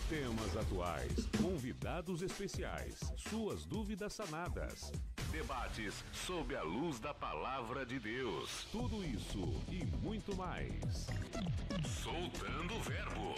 Temas atuais, convidados especiais, suas dúvidas sanadas. Debates sob a luz da palavra de Deus. Tudo isso e muito mais. Soltando o Verbo.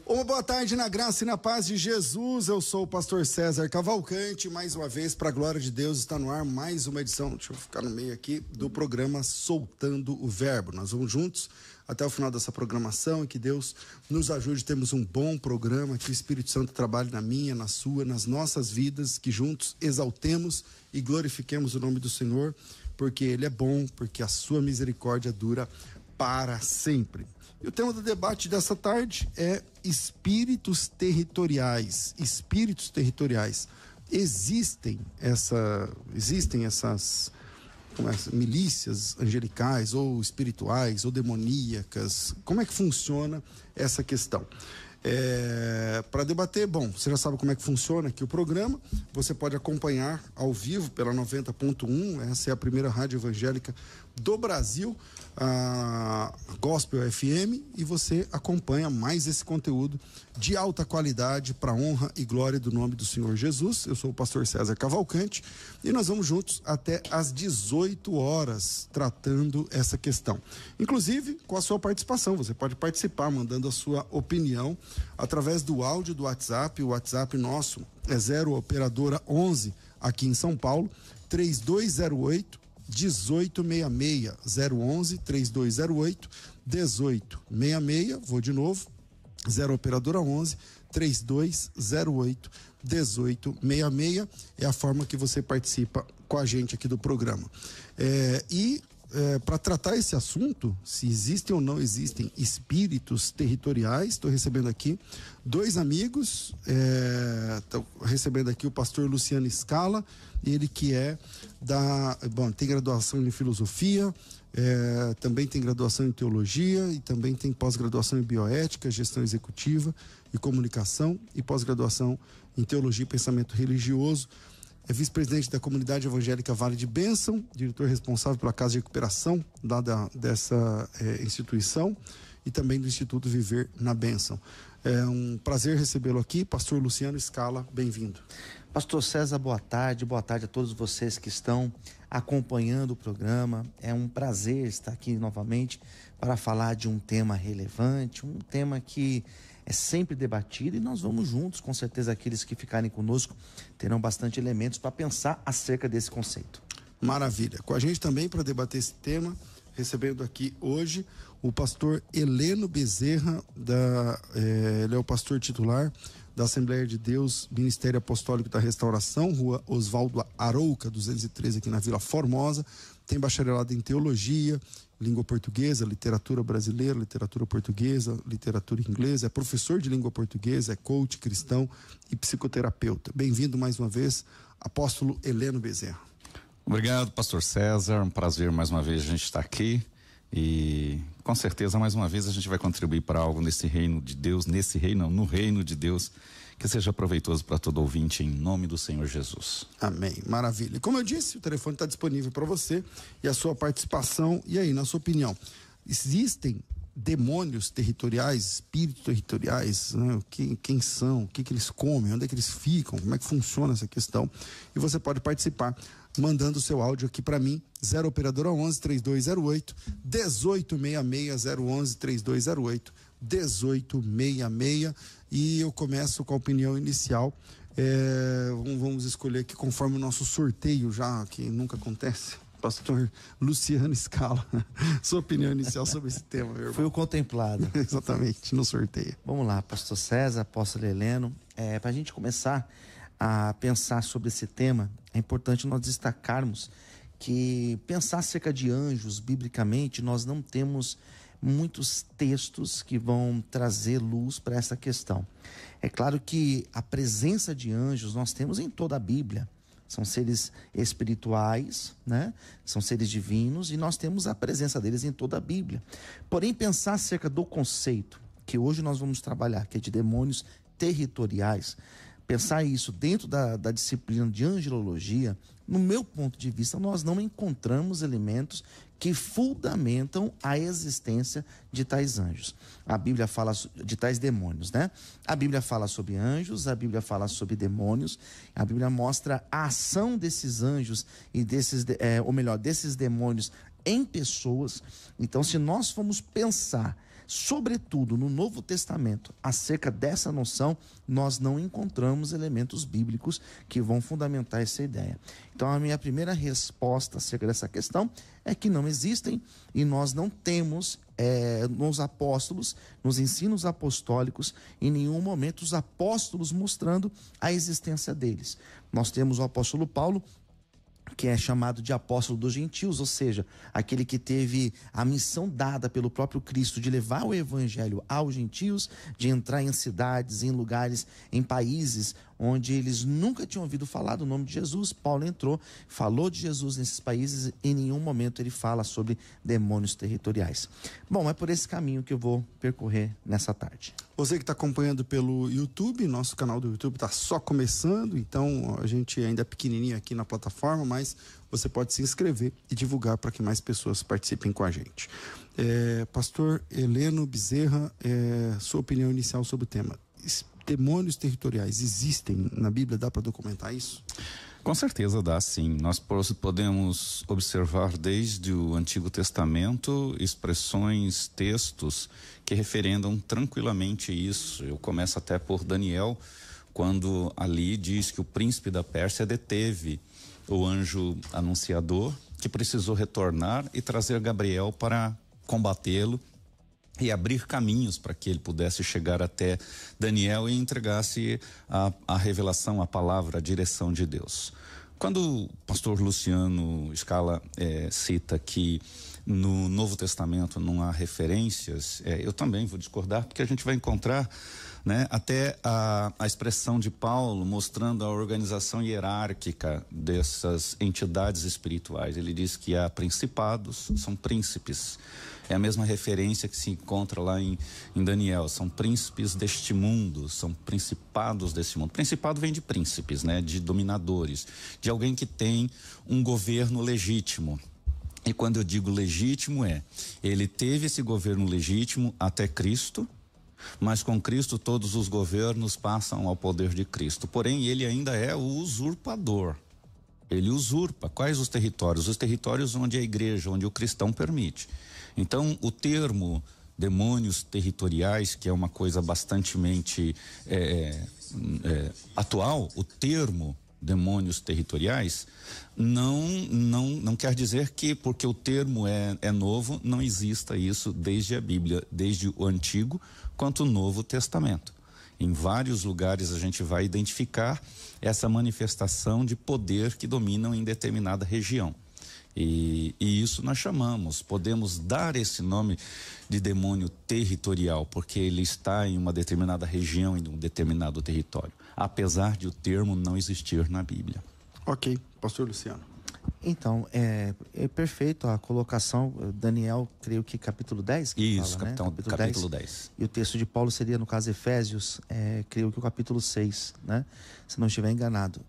Uma boa tarde na graça e na paz de Jesus. Eu sou o pastor César Cavalcante. Mais uma vez, para a glória de Deus, está no ar mais uma edição, deixa eu ficar no meio aqui, do programa Soltando o Verbo. Nós vamos juntos até o final dessa programação e que Deus nos ajude. Temos um bom programa, que o Espírito Santo trabalhe na minha, na sua, nas nossas vidas, que juntos exaltemos e glorifiquemos o nome do Senhor, porque Ele é bom, porque a sua misericórdia dura para sempre. E o tema do debate dessa tarde é espíritos territoriais. Espíritos territoriais. Existem essas milícias angelicais ou espirituais ou demoníacas? Como é que funciona essa questão? Para debater, bom, você já sabe como é que funciona aqui o programa. Você pode acompanhar ao vivo pela 90.1, essa é a primeira rádio evangélica do Brasil, a Gospel FM, e você acompanha mais esse conteúdo de alta qualidade para honra e glória do nome do Senhor Jesus. Eu sou o pastor César Cavalcante e nós vamos juntos até às 18 horas tratando essa questão, inclusive com a sua participação. Você pode participar mandando a sua opinião através do áudio do WhatsApp. O WhatsApp nosso é 0 operadora 11 aqui em São Paulo, 3208 1866, 011 3208 1866. Vou de novo, 0 operadora 11 3208 1866. É a forma que você participa com a gente aqui do programa. Para tratar esse assunto, se existem ou não existem espíritos territoriais, estou recebendo aqui dois amigos. Estou recebendo aqui o pastor Luciano Scala, ele que tem graduação em filosofia, também tem graduação em teologia e também tem pós-graduação em bioética, gestão executiva e comunicação, e pós-graduação em teologia e pensamento religioso. É vice-presidente da Comunidade Evangélica Vale de Bênção, diretor responsável pela Casa de Recuperação dessa instituição, e também do Instituto Viver na Bênção. É um prazer recebê-lo aqui, pastor Luciano Scala, bem-vindo. Pastor César, boa tarde a todos vocês que estão acompanhando o programa. É um prazer estar aqui novamente para falar de um tema relevante, um tema que é sempre debatido, e nós vamos juntos, com certeza aqueles que ficarem conosco terão bastante elementos para pensar acerca desse conceito. Maravilha. Com a gente também para debater esse tema, recebendo aqui hoje o pastor Heleno Bezerra, ele é o pastor titular da Assembleia de Deus, Ministério Apostólico da Restauração, Rua Oswaldo Arouca, 213, aqui na Vila Formosa. Tem bacharelado em teologia, língua portuguesa, literatura brasileira, literatura portuguesa, literatura inglesa, é professor de língua portuguesa, é coach cristão e psicoterapeuta. Bem-vindo mais uma vez, apóstolo Heleno Bezerra. Obrigado, pastor César, um prazer mais uma vez a gente estar aqui, e com certeza mais uma vez a gente vai contribuir para algo nesse reino de Deus, no reino de Deus, que seja proveitoso para todo ouvinte, em nome do Senhor Jesus. Amém, maravilha. Como eu disse, o telefone está disponível para você e a sua participação. E aí, na sua opinião, existem demônios territoriais, espíritos territoriais, né? Quem são, o que eles comem, onde é que eles ficam, como é que funciona essa questão? E você pode participar mandando o seu áudio aqui para mim, 0 operadora 11 3208 1866, 011 3208 1866. E eu começo com a opinião inicial. Vamos escolher aqui conforme o nosso sorteio, já que nunca acontece. Pastor Luciano Scala, sua opinião inicial sobre esse tema, meu irmão. Foi o contemplado. Exatamente, no sorteio. Vamos lá, pastor César, apóstolo Heleno. Para a gente começar a pensar sobre esse tema, é importante nós destacarmos que pensar acerca de anjos, biblicamente, nós não temos muitos textos que vão trazer luz para essa questão. É claro que a presença de anjos nós temos em toda a Bíblia. São seres espirituais, né? São seres divinos, e nós temos a presença deles em toda a Bíblia. Porém, pensar acerca do conceito que hoje nós vamos trabalhar, que é de demônios territoriais, pensar isso dentro da disciplina de angelologia, no meu ponto de vista, nós não encontramos elementos que fundamentam a existência de tais anjos. A Bíblia fala de tais demônios, né? A Bíblia fala sobre anjos, a Bíblia fala sobre demônios, a Bíblia mostra a ação desses anjos e desses demônios em pessoas. Então, se nós formos pensar, sobretudo no Novo Testamento, acerca dessa noção, nós não encontramos elementos bíblicos que vão fundamentar essa ideia. Então, a minha primeira resposta acerca dessa questão é que não existem, e nós não temos nos apóstolos, nos ensinos apostólicos, em nenhum momento os apóstolos mostrando a existência deles. Nós temos o apóstolo Paulo, que é chamado de apóstolo dos gentios, ou seja, aquele que teve a missão dada pelo próprio Cristo de levar o evangelho aos gentios, de entrar em cidades, em lugares, em países onde eles nunca tinham ouvido falar do nome de Jesus. Paulo entrou, falou de Jesus nesses países, e em nenhum momento ele fala sobre demônios territoriais. Bom, é por esse caminho que eu vou percorrer nessa tarde. Você que está acompanhando pelo YouTube, nosso canal do YouTube está só começando, então a gente ainda é pequenininho aqui na plataforma, mas você pode se inscrever e divulgar para que mais pessoas participem com a gente. Pastor Heleno Bezerra, sua opinião inicial sobre o tema. Demônios territoriais existem na Bíblia? Dá para documentar isso? Com certeza dá, sim. Nós podemos observar desde o Antigo Testamento expressões, textos que referendam tranquilamente isso. Eu começo até por Daniel, quando ali diz que o príncipe da Pérsia deteve o anjo anunciador, que precisou retornar e trazer Gabriel para combatê-lo e abrir caminhos para que ele pudesse chegar até Daniel e entregasse a revelação, a palavra, a direção de Deus. Quando o pastor Luciano Scala cita que no Novo Testamento não há referências, eu também vou discordar, porque a gente vai encontrar, né, até a expressão de Paulo mostrando a organização hierárquica dessas entidades espirituais. Ele diz que há principados, são príncipes. É a mesma referência que se encontra lá em Daniel. São príncipes deste mundo, são principados deste mundo. Principado vem de príncipes, né? De dominadores, de alguém que tem um governo legítimo. E quando eu digo legítimo ele teve esse governo legítimo até Cristo, mas com Cristo todos os governos passam ao poder de Cristo. Porém, ele ainda é o usurpador. Ele usurpa. Quais os territórios? Os territórios onde a igreja, onde o cristão permite. Então, o termo demônios territoriais, que é uma coisa bastantemente atual, o termo demônios territoriais não quer dizer que porque o termo é novo, não exista isso desde a Bíblia, desde o Antigo quanto o Novo Testamento. Em vários lugares a gente vai identificar essa manifestação de poder que dominam em determinada região. E isso nós podemos dar esse nome de demônio territorial, porque ele está em uma determinada região, em um determinado território, apesar de o termo não existir na Bíblia. Ok, pastor Luciano. Então, é perfeito a colocação. Daniel, creio que capítulo 10. Isso, fala, né? capítulo 10. E o texto de Paulo seria, no caso, Efésios, creio que o capítulo 6, né? Se não estiver enganado.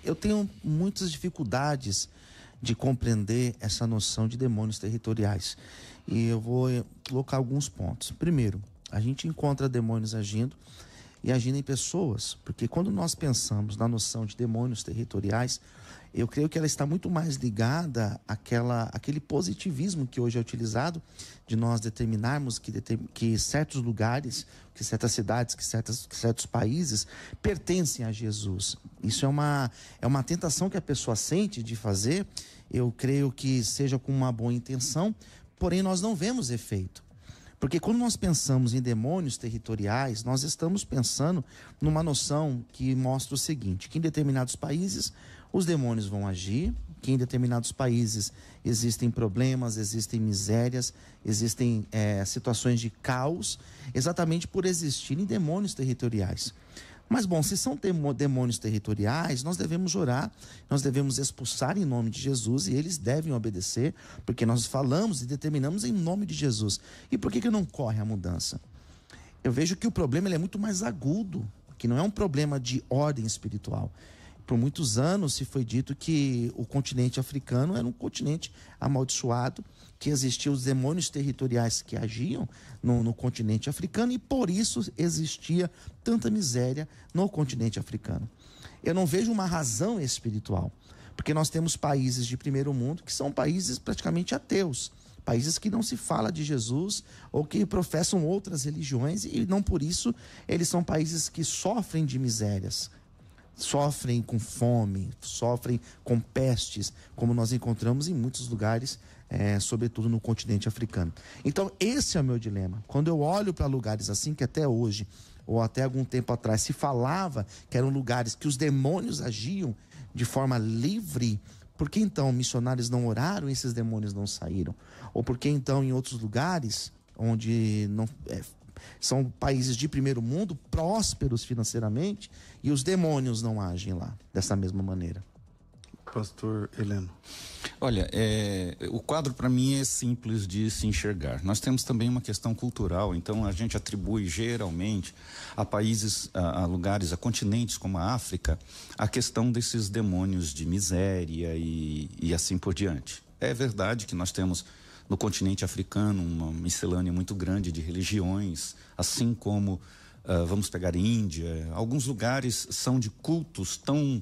Eu tenho muitas dificuldades de compreender essa noção de demônios territoriais. E eu vou colocar alguns pontos. Primeiro, a gente encontra demônios agindo em pessoas, porque quando nós pensamos na noção de demônios territoriais, eu creio que ela está muito mais ligada àquele positivismo que hoje é utilizado, de nós determinarmos que certos lugares, que certas cidades, que certos países pertencem a Jesus. Isso é uma tentação que a pessoa sente de fazer. Eu creio que seja com uma boa intenção, porém nós não vemos efeito. Porque quando nós pensamos em demônios territoriais, nós estamos pensando numa noção que mostra o seguinte, que em determinados países os demônios vão agir, que em determinados países existem problemas, existem misérias, existem situações de caos, exatamente por existirem demônios territoriais. Mas, bom, se são demônios territoriais, nós devemos orar, nós devemos expulsar em nome de Jesus e eles devem obedecer, porque nós falamos e determinamos em nome de Jesus. E por que não ocorre a mudança? Eu vejo que o problema ele é muito mais agudo, que não é um problema de ordem espiritual. Por muitos anos se foi dito que o continente africano era um continente amaldiçoado, que existiam os demônios territoriais que agiam no continente africano, e por isso existia tanta miséria no continente africano. Eu não vejo uma razão espiritual, porque nós temos países de primeiro mundo que são países praticamente ateus, países que não se fala de Jesus ou que professam outras religiões, e não por isso eles são países que sofrem de misérias, sofrem com fome, sofrem com pestes, como nós encontramos em muitos lugares, sobretudo no continente africano. Então esse é o meu dilema. Quando eu olho para lugares assim, que até hoje, ou até algum tempo atrás, se falava que eram lugares que os demônios agiam de forma livre, por que então missionários não oraram e esses demônios não saíram? Ou por que então em outros lugares, onde não são países de primeiro mundo, prósperos financeiramente, e os demônios não agem lá dessa mesma maneira? Pastor Heleno. Olha, o quadro para mim é simples de se enxergar. Nós temos também uma questão cultural, então a gente atribui geralmente a países, a lugares, a continentes como a África, a questão desses demônios de miséria e assim por diante. É verdade que nós temos no continente africano uma miscelânea muito grande de religiões, assim como, vamos pegar Índia, alguns lugares são de cultos tão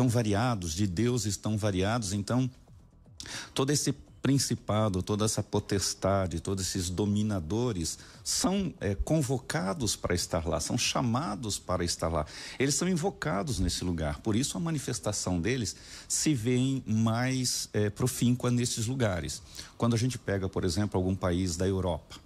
variados, de deuses tão variados. Então todo esse principado, toda essa potestade, todos esses dominadores são convocados para estar lá, são chamados para estar lá, eles são invocados nesse lugar, por isso a manifestação deles se vê mais profíncua nesses lugares. Quando a gente pega, por exemplo, algum país da Europa,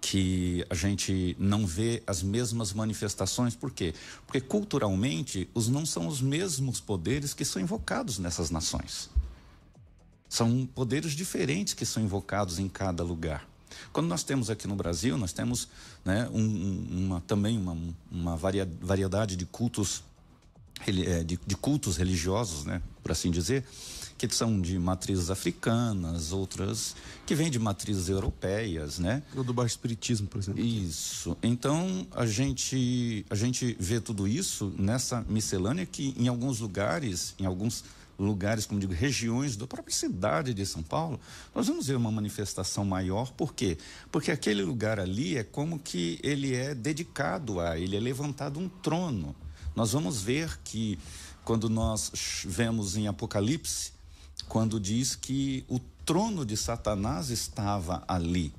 que a gente não vê as mesmas manifestações. Por quê? Porque culturalmente não são os mesmos poderes que são invocados nessas nações. São poderes diferentes que são invocados em cada lugar. Quando nós temos aqui no Brasil, nós temos, né, também uma variedade de cultos, de cultos religiosos, né, por assim dizer, que são de matrizes africanas, outras que vêm de matrizes europeias, né? O do baixo espiritismo, por exemplo. Isso. Então, a gente vê tudo isso nessa miscelânea que em alguns lugares, como digo, regiões da própria cidade de São Paulo, nós vamos ver uma manifestação maior. Por quê? Porque aquele lugar ali é como que ele é dedicado ele é levantado um trono. Nós vamos ver que quando nós vemos em Apocalipse, quando diz que o trono de Satanás estava ali.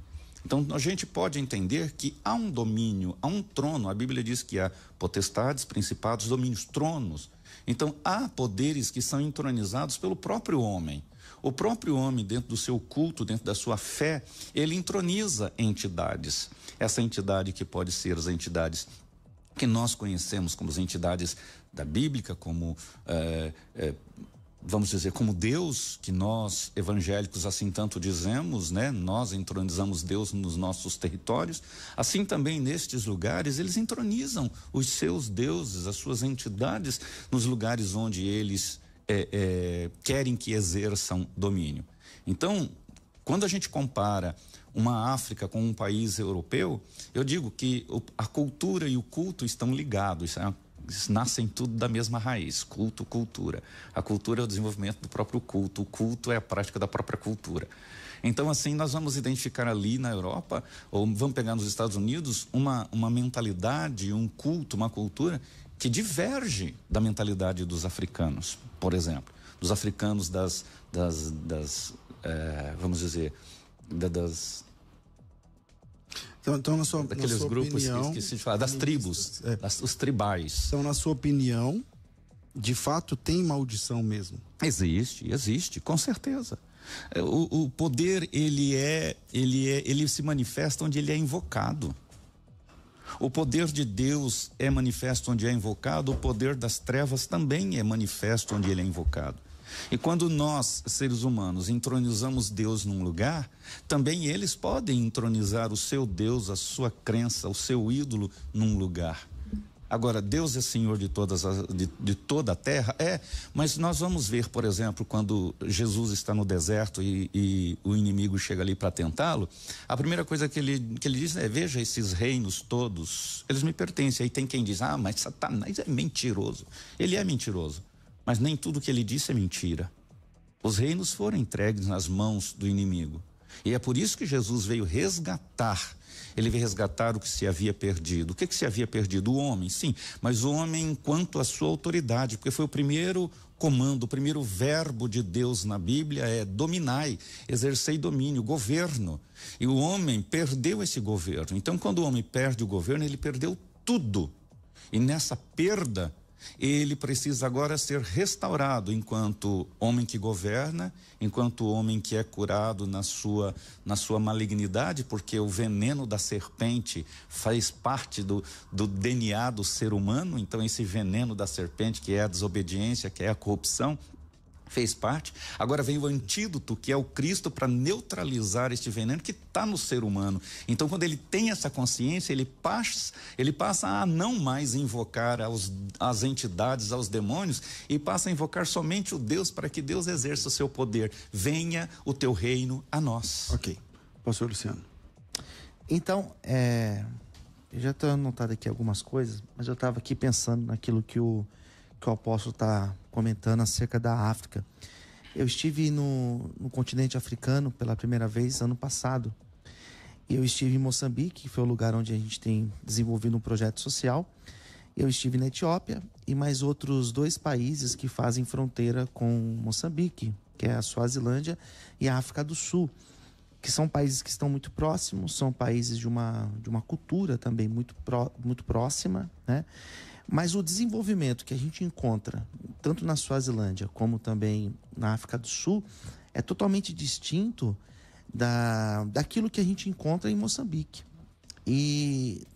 Então a gente pode entender que há um domínio, há um trono. A Bíblia diz que há potestades, principados, domínios, tronos. Então há poderes que são entronizados pelo próprio homem. O próprio homem, dentro do seu culto, dentro da sua fé, ele entroniza entidades. Essa entidade que pode ser as entidades que nós conhecemos como as entidades da Bíblia, como vamos dizer, como Deus, que nós evangélicos assim tanto dizemos, né? Nós entronizamos Deus nos nossos territórios. Assim também nestes lugares eles entronizam os seus deuses, as suas entidades nos lugares onde eles querem que exerçam domínio. Então, quando a gente compara uma África com um país europeu, eu digo que a cultura e o culto estão ligados, nascem tudo da mesma raiz, culto, cultura. A cultura é o desenvolvimento do próprio culto, o culto é a prática da própria cultura. Então, assim, nós vamos identificar ali na Europa, ou vamos pegar nos Estados Unidos, uma mentalidade, um culto, uma cultura que diverge da mentalidade dos africanos, por exemplo. Dos africanos vamos dizer, Então, na sua grupos opinião, que se fala, das tribos, os tribais. Então, na sua opinião, de fato tem maldição mesmo? Existe, com certeza. O poder, ele se manifesta onde ele é invocado. O poder de Deus é manifesto onde é invocado, o poder das trevas também é manifesto onde ele é invocado. E quando nós, seres humanos, entronizamos Deus num lugar, também eles podem entronizar o seu Deus, a sua crença, o seu ídolo num lugar. Agora, Deus é Senhor de toda a terra? Mas nós vamos ver, por exemplo, quando Jesus está no deserto e o inimigo inimigo chega ali para tentá-lo, a primeira coisa que ele diz é: veja, esses reinos todos, eles me pertencem. Aí tem quem diz: ah, mas Satanás é mentiroso. Ele é mentiroso, mas nem tudo que ele disse é mentira. Os reinos foram entregues nas mãos do inimigo. E é por isso que Jesus veio resgatar. Ele veio resgatar o que se havia perdido. O que se havia perdido? O homem, sim, mas o homem enquanto a sua autoridade, porque foi o primeiro comando, o primeiro verbo de Deus na Bíblia é dominai, exercei domínio, governo. E o homem perdeu esse governo. Então, quando o homem perde o governo, ele perdeu tudo. E nessa perda, ele precisa agora ser restaurado enquanto homem que governa, enquanto homem que é curado na sua malignidade, porque o veneno da serpente faz parte do DNA do ser humano. Então esse veneno da serpente, que é a desobediência, que é a corrupção, fez parte. Agora vem o antídoto, que é o Cristo, para neutralizar este veneno que está no ser humano. Então, quando ele tem essa consciência, ele passa a não mais invocar as entidades, aos demônios, e passa a invocar somente o Deus, para que Deus exerça o seu poder. Venha o teu reino a nós. Ok. Pastor Luciano. Então, eu já estou anotado aqui algumas coisas, mas eu estava aqui pensando naquilo que o apóstolo está comentando acerca da África. Eu estive no continente africano pela primeira vez ano passado. Eu estive em Moçambique, que foi o lugar onde a gente tem desenvolvido um projeto social. Eu estive na Etiópia e mais outros 2 países que fazem fronteira com Moçambique, que é a Suazilândia e a África do Sul, que são países que estão muito próximos, são países de uma cultura também muito próxima, né? Mas o desenvolvimento que a gente encontra, tanto na Suazilândia como também na África do Sul, é totalmente distinto daquilo que a gente encontra em Moçambique. E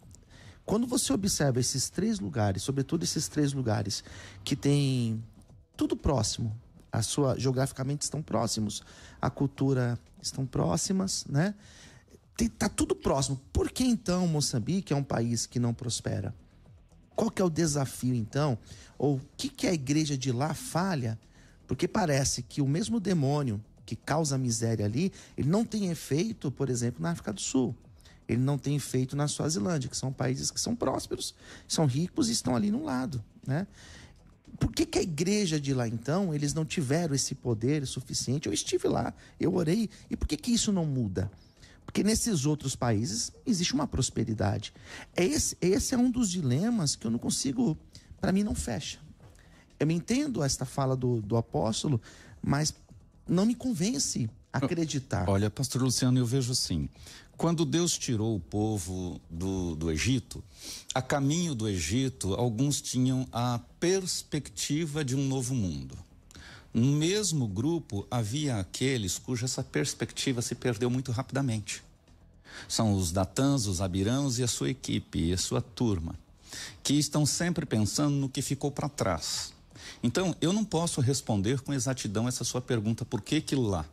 quando você observa esses 3 lugares, sobretudo esses 3 lugares que têm tudo próximo, geograficamente estão próximos, a cultura estão próximas, né? Tá tudo próximo. Por que então Moçambique é um país que não prospera? Qual que é o desafio, então? Ou o que a igreja de lá falha? Porque parece que o mesmo demônio que causa miséria ali, ele não tem efeito, por exemplo, na África do Sul. Ele não tem efeito na Suazilândia, que são países que são prósperos, são ricos e estão ali no lado, né? Por que a igreja de lá, então, eles não tiveram esse poder suficiente? Eu estive lá, eu orei. E por que isso não muda? Porque nesses outros países existe uma prosperidade. Esse é um dos dilemas que eu não consigo, para mim não fecha. Eu entendo esta fala do apóstolo, mas não me convence a acreditar. Olha, pastor Luciano, eu vejo assim: quando Deus tirou o povo do Egito, a caminho do Egito, alguns tinham a perspectiva de um novo mundo. No mesmo grupo, havia aqueles cuja essa perspectiva se perdeu muito rapidamente. São os Datãs, os Abirãos e a sua equipe, e a sua turma, que estão sempre pensando no que ficou para trás. Então, eu não posso responder com exatidão essa sua pergunta: por que lá?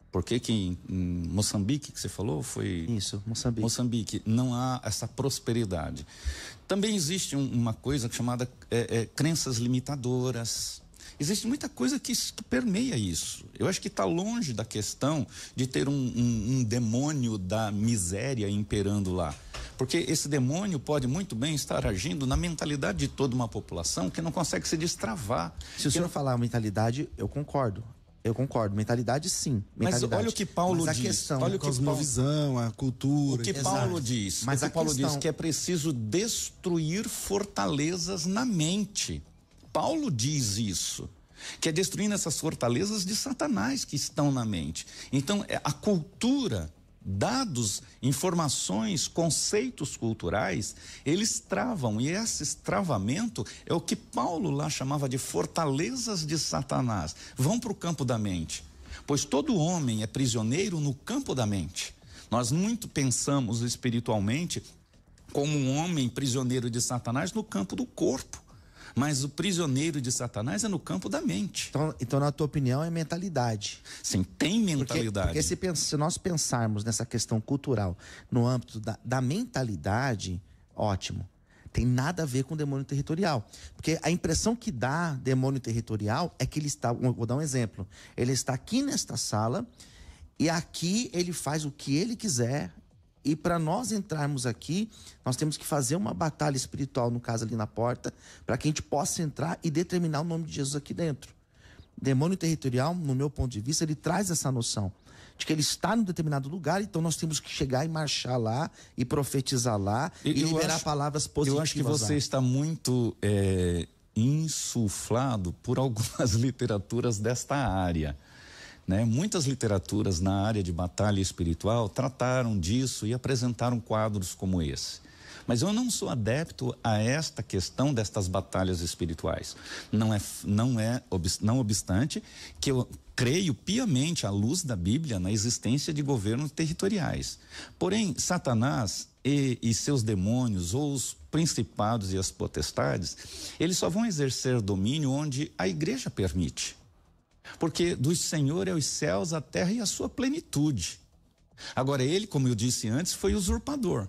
Por que em Moçambique, que você falou, foi... Isso, Moçambique. Moçambique, não há essa prosperidade. Também existe uma coisa chamada crenças limitadoras. Existe muita coisa que permeia isso. Eu acho que está longe da questão de ter um demônio da miséria imperando lá. Porque esse demônio pode muito bem estar agindo na mentalidade de toda uma população que não consegue se destravar. Se o senhor falar mentalidade, eu concordo. Mentalidade, sim. Mas olha o que Paulo diz. Questão, olha o que cosmovisão, a cultura. O que Paulo diz. Mas Paulo diz que é preciso destruir fortalezas na mente. Paulo diz isso, que é destruindo essas fortalezas de Satanás que estão na mente. Então, a cultura, dados, informações, conceitos culturais, eles travam, e esse travamento é o que Paulo lá chamava de fortalezas de Satanás. Vão para o campo da mente, pois todo homem é prisioneiro no campo da mente. Nós muito pensamos espiritualmente como um homem prisioneiro de Satanás no campo do corpo. Mas o prisioneiro de Satanás é no campo da mente. Então, na tua opinião, é mentalidade. Sim, tem mentalidade. Porque se nós pensarmos nessa questão cultural no âmbito da mentalidade, ótimo. Tem nada a ver com demônio territorial. Porque a impressão que dá demônio territorial é que ele está... Vou dar um exemplo. Ele está aqui nesta sala E aqui ele faz o que ele quiser. E para nós entrarmos aqui, nós temos que fazer uma batalha espiritual, no caso ali na porta, para que a gente possa entrar e determinar o nome de Jesus aqui dentro. Demônio territorial, no meu ponto de vista, ele traz essa noção de que ele está em um determinado lugar, então nós temos que chegar e marchar lá, e profetizar lá, e liberar palavras positivas. Eu acho que você está muito insuflado por algumas literaturas desta área. Né? Muitas literaturas na área de batalha espiritual trataram disso e apresentaram quadros como esse. Mas eu não sou adepto a esta questão destas batalhas espirituais. Não obstante que eu creio piamente, à luz da Bíblia, na existência de governos territoriais. Porém, Satanás e seus demônios, ou os principados e as potestades, eles só vão exercer domínio onde a igreja permite. Porque do Senhor é os céus, a terra e a sua plenitude. Agora, ele, como eu disse antes, foi usurpador.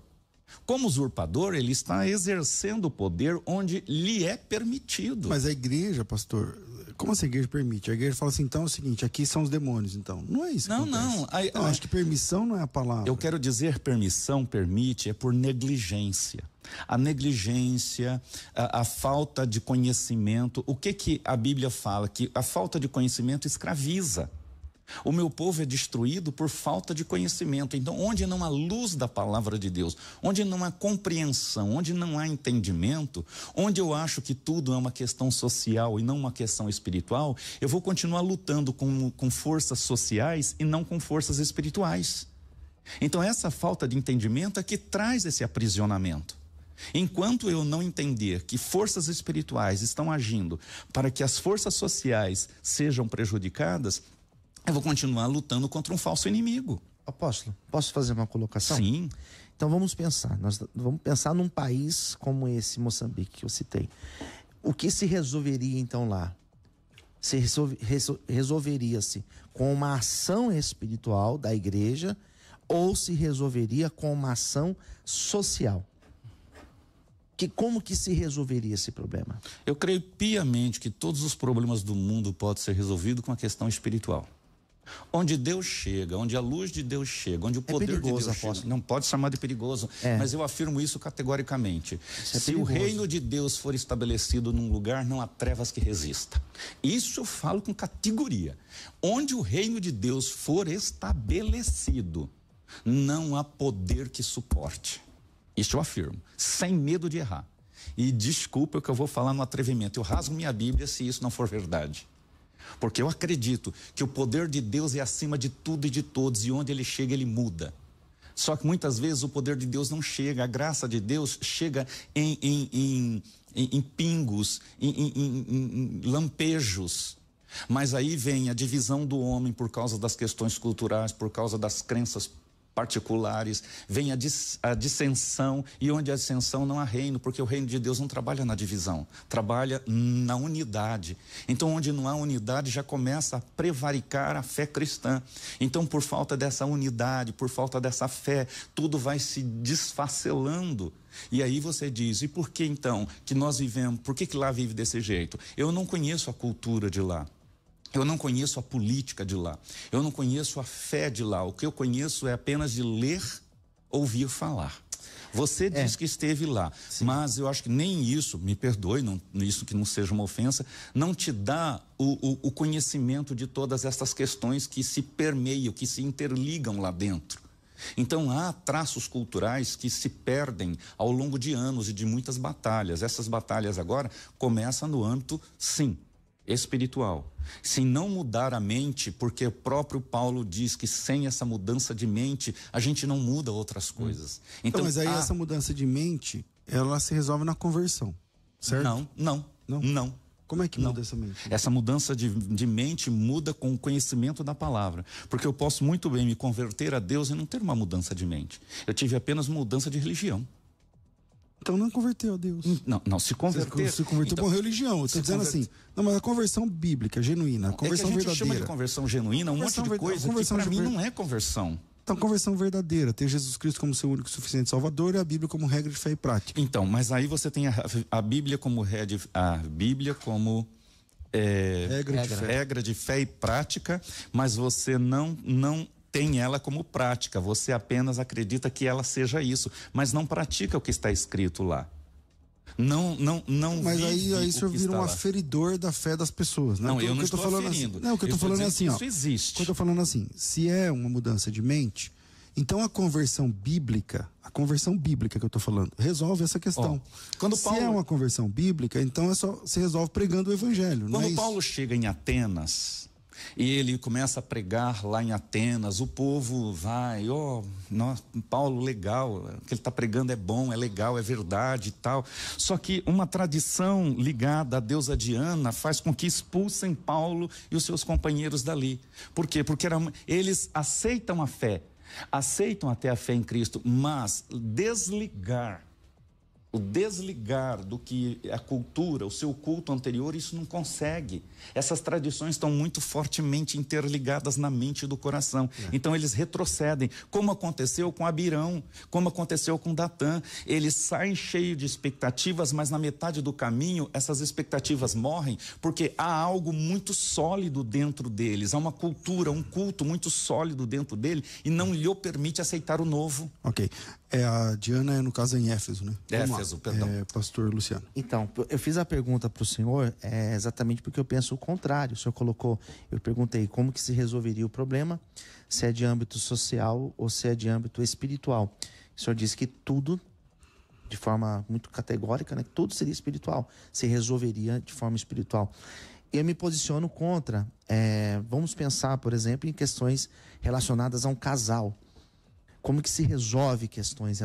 Como usurpador, ele está exercendo o poder onde lhe é permitido. Mas a igreja, pastor, como assim a igreja permite? A igreja fala assim, então é o seguinte, aqui são os demônios, então. Não é isso que acontece. Não, acho que permissão não é a palavra. Eu quero dizer permissão, permite, é por negligência. A negligência, a falta de conhecimento. O que a Bíblia fala? Que a falta de conhecimento escraviza. O meu povo é destruído por falta de conhecimento. Então, onde não há luz da palavra de Deus, onde não há compreensão, onde não há entendimento, onde eu acho que tudo é uma questão social e não uma questão espiritual, eu vou continuar lutando com forças sociais e não com forças espirituais. Então, essa falta de entendimento é que traz esse aprisionamento. Enquanto eu não entender que forças espirituais estão agindo para que as forças sociais sejam prejudicadas, eu vou continuar lutando contra um falso inimigo. Apóstolo, posso fazer uma colocação? Sim. Então vamos pensar. Nós vamos pensar num país como esse, Moçambique, que eu citei. O que se resolveria então lá? Resolveria-se com uma ação espiritual da igreja ou se resolveria com uma ação social? Como que se resolveria esse problema? Eu creio piamente que todos os problemas do mundo podem ser resolvidos com a questão espiritual. Onde Deus chega, onde a luz de Deus chega, onde o poder de Deus chega. Não pode chamar de perigoso, mas eu afirmo isso categoricamente. Se o reino de Deus for estabelecido num lugar, não há trevas que resista. Isso eu falo com categoria. Onde o reino de Deus for estabelecido, não há poder que suporte. Isso eu afirmo, sem medo de errar. E desculpa o que eu vou falar no atrevimento, eu rasgo minha Bíblia se isso não for verdade. Porque eu acredito que o poder de Deus é acima de tudo e de todos, e onde ele chega, ele muda. Só que muitas vezes o poder de Deus não chega, a graça de Deus chega em pingos, em lampejos. Mas aí vem a divisão do homem por causa das questões culturais, por causa das crenças particulares, vem a dissensão, e onde há dissensão não há reino, porque o reino de Deus não trabalha na divisão, trabalha na unidade. Então, onde não há unidade, já começa a prevaricar a fé cristã. Então, por falta dessa unidade, por falta dessa fé, tudo vai se desfacelando. E aí você diz, e por que então que nós vivemos, por que lá vive desse jeito? Eu não conheço a cultura de lá. Eu não conheço a política de lá, eu não conheço a fé de lá, o que eu conheço é apenas de ler, ouvir falar. Você diz que esteve lá, mas eu acho que nem isso, me perdoe, isso que não seja uma ofensa, não te dá o conhecimento de todas essas questões que se permeiam, que se interligam lá dentro. Então há traços culturais que se perdem ao longo de anos e de muitas batalhas. Essas batalhas agora começam no âmbito, sim, espiritual. Se não mudar a mente, porque o próprio Paulo diz que sem essa mudança de mente a gente não muda outras coisas. Então, mas aí essa mudança de mente, ela se resolve na conversão, certo? Não. Como é que muda essa mente? Essa mudança de mente muda com o conhecimento da palavra, porque eu posso muito bem me converter a Deus e não ter uma mudança de mente. Eu tive apenas mudança de religião. Então não converteu a Deus. Não, se converter. Se converteu então, por religião. Eu estou dizendo assim, não, mas a conversão bíblica, genuína, a conversão verdadeira. A gente chama de conversão genuína, um monte de coisa que para mim não é conversão. Então, conversão verdadeira, ter Jesus Cristo como seu único e suficiente Salvador e a Bíblia como regra de fé e prática. Então, mas aí você tem a Bíblia como regra de fé e prática, mas você não tem ela como prática, você apenas acredita que ela seja isso, mas não pratica o que está escrito lá. Não Mas vive aí o senhor vira um lá. aferidor da fé das pessoas, né? Não, Então, eu o não que estou falando aferindo. Assim, não, o que eu estou falando é assim, ó. Isso existe. O que eu estou falando assim, se é uma mudança de mente, então a conversão bíblica que eu estou falando, resolve essa questão. Quando se Paulo... é uma conversão bíblica, então é só se resolve pregando o evangelho. Quando não é Paulo isso? chega em Atenas e ele começa a pregar lá em Atenas, o povo vai, nossa, Paulo, legal, o que ele está pregando é bom, é legal, é verdade e tal. Só que uma tradição ligada à deusa Diana faz com que expulsem Paulo e os seus companheiros dali. Por quê? Porque eles aceitam a fé, aceitam até a fé em Cristo, mas o desligar do que a cultura, o seu culto anterior, isso não consegue. Essas tradições estão muito fortemente interligadas na mente e do coração. Então eles retrocedem, como aconteceu com Abirão, como aconteceu com Datã. Eles saem cheios de expectativas, mas na metade do caminho essas expectativas morrem, porque há algo muito sólido dentro deles, há uma cultura, um culto muito sólido dentro dele e não lhe permite aceitar o novo. Ok. A Diana, no caso, é em Éfeso, né? Éfeso, perdão. Pastor Luciano. Então, eu fiz a pergunta para o senhor exatamente porque eu penso o contrário. O senhor colocou, eu perguntei como que se resolveria o problema, se é de âmbito social ou se é de âmbito espiritual. O senhor disse que tudo, de forma muito categórica, né, tudo seria espiritual, se resolveria de forma espiritual. Eu me posiciono contra. Vamos pensar, por exemplo, em questões relacionadas a um casal. Como que se resolve questões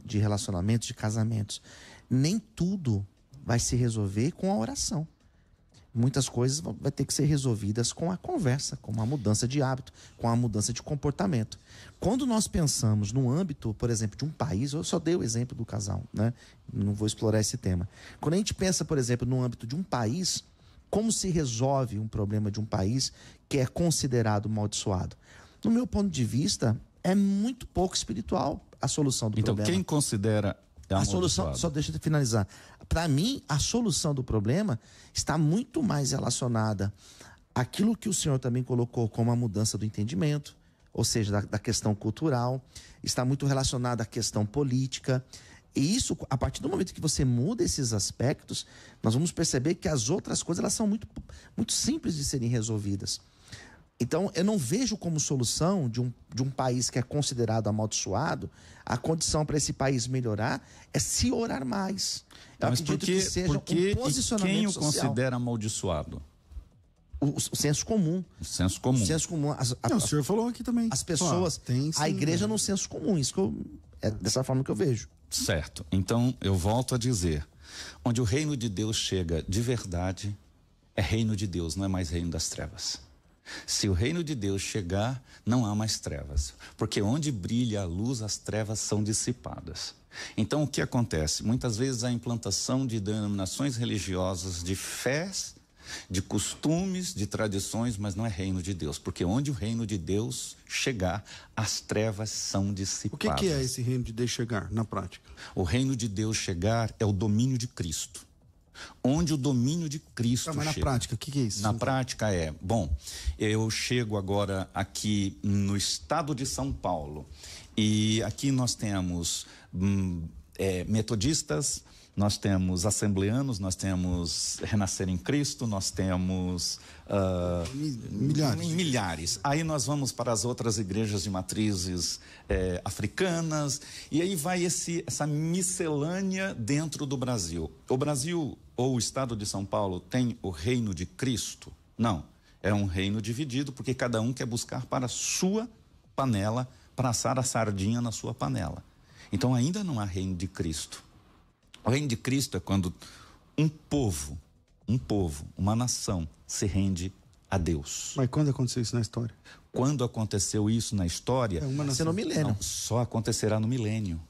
de relacionamentos, de casamentos? Nem tudo vai se resolver com a oração. Muitas coisas vão ter que ser resolvidas com a conversa, com a mudança de hábito, com a mudança de comportamento. Quando nós pensamos no âmbito, por exemplo, de um país, eu só dei o exemplo do casal, né? Não vou explorar esse tema. Quando a gente pensa, por exemplo, no âmbito de um país, como se resolve um problema de um país que é considerado amaldiçoado? No meu ponto de vista, é muito pouco espiritual a solução do problema. Então, quem considera a solução, só deixa eu finalizar. Para mim, a solução do problema está muito mais relacionada àquilo que o senhor também colocou como a mudança do entendimento, ou seja, da questão cultural, está muito relacionada à questão política. E isso, a partir do momento que você muda esses aspectos, nós vamos perceber que as outras coisas elas são muito, muito simples de serem resolvidas. Então, eu não vejo como solução de um país que é considerado amaldiçoado, a condição para esse país melhorar é se orar mais. Eu mas acredito que seja um posicionamento quem o social. considera amaldiçoado? O senso comum. O senso comum. O senso comum. O senhor falou aqui também. As pessoas, tem, sim, a igreja no senso comum. Isso é dessa forma que eu vejo. Certo. Então, eu volto a dizer, onde o reino de Deus chega de verdade, é reino de Deus, não é mais reino das trevas. Se o reino de Deus chegar, não há mais trevas, porque onde brilha a luz, as trevas são dissipadas. Então, o que acontece? Muitas vezes a implantação de denominações religiosas, de fés, de costumes, de tradições, mas não é reino de Deus, porque onde o reino de Deus chegar, as trevas são dissipadas. O que é esse reino de Deus chegar, na prática? O reino de Deus chegar é o domínio de Cristo. Onde o domínio de Cristo mas chega. Na prática, o que é isso? Na prática eu chego agora aqui no estado de São Paulo e aqui nós temos metodistas, nós temos assembleanos, nós temos Renascer em Cristo, nós temos milhares. Aí nós vamos para as outras igrejas de matrizes africanas e aí vai essa miscelânea dentro do Brasil. O Brasil ou o estado de São Paulo tem o reino de Cristo? Não, é um reino dividido porque cada um quer buscar para a sua panela, para assar a sardinha na sua panela. Então ainda não há reino de Cristo. O reino de Cristo é quando um povo, uma nação se rende a Deus. Mas quando aconteceu isso na história? Quando aconteceu isso na história? No milênio. Não, só acontecerá no milênio.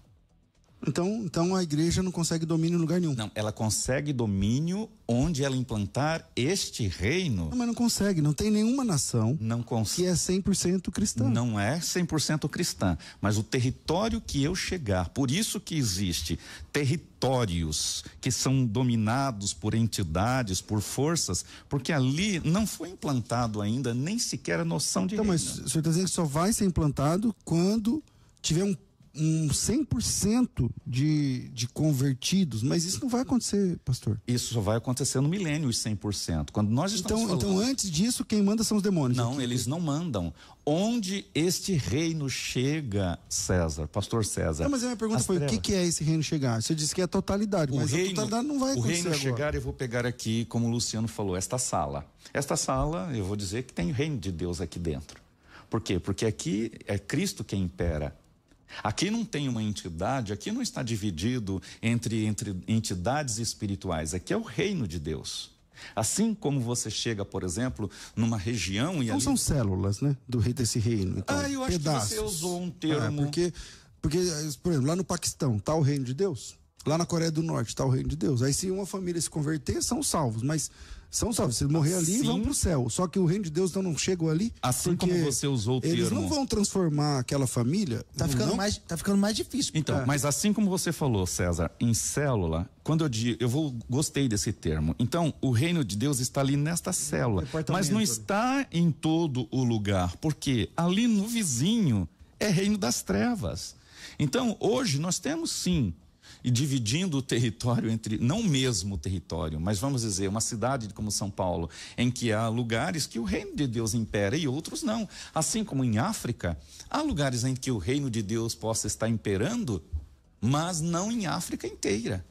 Então a igreja não consegue domínio em lugar nenhum. Não, ela consegue domínio onde ela implantar este reino. Não, mas não consegue, não tem nenhuma nação que é 100% cristã. Não é 100% cristã, mas o território que eu chegar, por isso que existe territórios que são dominados por entidades, por forças, porque ali não foi implantado ainda nem sequer a noção de reino. Mas o senhor está dizendo que só vai ser implantado quando tiver um 100% de convertidos, mas isso não vai acontecer, pastor. Isso só vai acontecer no milênio, os 100%. Quando nós estamos falando... Então, antes disso, quem manda são os demônios. Não, eles não mandam. Onde este reino chega, César, pastor César? Não, mas a minha pergunta foi, o que é esse reino chegar? Você disse que é a totalidade, mas a totalidade não vai acontecer. O reino agora. chegar, eu vou pegar aqui, como o Luciano falou, esta sala. Esta sala, eu vou dizer que tem o reino de Deus aqui dentro. Por quê? Porque aqui é Cristo quem impera. Aqui não tem uma entidade, aqui não está dividido entre entidades espirituais, aqui é o reino de Deus. Assim como você chega, por exemplo, numa região e então ali... são células, né, desse reino. Então, eu acho pedaços. que você usou um termo... Porque, por exemplo, lá no Paquistão está o reino de Deus, lá na Coreia do Norte está o reino de Deus. Aí se uma família se converter, são salvos, mas... São salvos, se morrer ali, vão para o céu. Só que o reino de Deus então não chegou ali. Assim como você usou o termo. Eles não vão transformar aquela família. Tá ficando mais difícil. Então, mas assim como você falou, César, em célula, quando eu digo, gostei desse termo. Então, o reino de Deus está ali nesta célula, mas não está em todo o lugar, porque ali no vizinho é reino das trevas. Então, hoje nós temos sim, e dividindo o território entre, não o mesmo território, mas vamos dizer, uma cidade como São Paulo, em que há lugares que o reino de Deus impera e outros não. Assim como em África, há lugares em que o reino de Deus possa estar imperando, mas não em África inteira.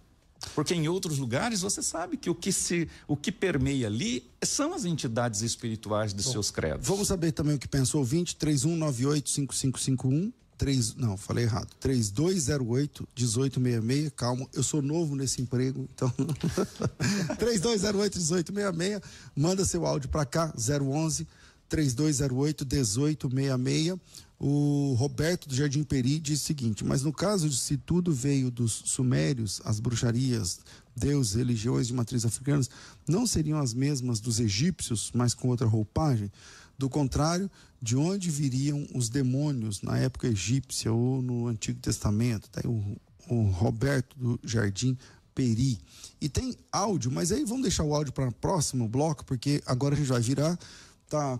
Porque em outros lugares você sabe que o que permeia ali são as entidades espirituais de seus credos. Vamos saber também o que pensou o ouvinte, 3198-5551. 3208-1866. Calma, eu sou novo nesse emprego, então 3208-1866. Manda seu áudio para cá, 011-3208-1866. O Roberto do Jardim Peri diz o seguinte: mas no caso de se tudo veio dos sumérios, as bruxarias, deuses, religiões de matriz africanas não seriam as mesmas dos egípcios, mas com outra roupagem? Do contrário, de onde viriam os demônios na época egípcia ou no Antigo Testamento? Tá aí o Roberto do Jardim Peri. E tem áudio, mas aí vamos deixar o áudio para o próximo bloco, porque agora a gente vai virar.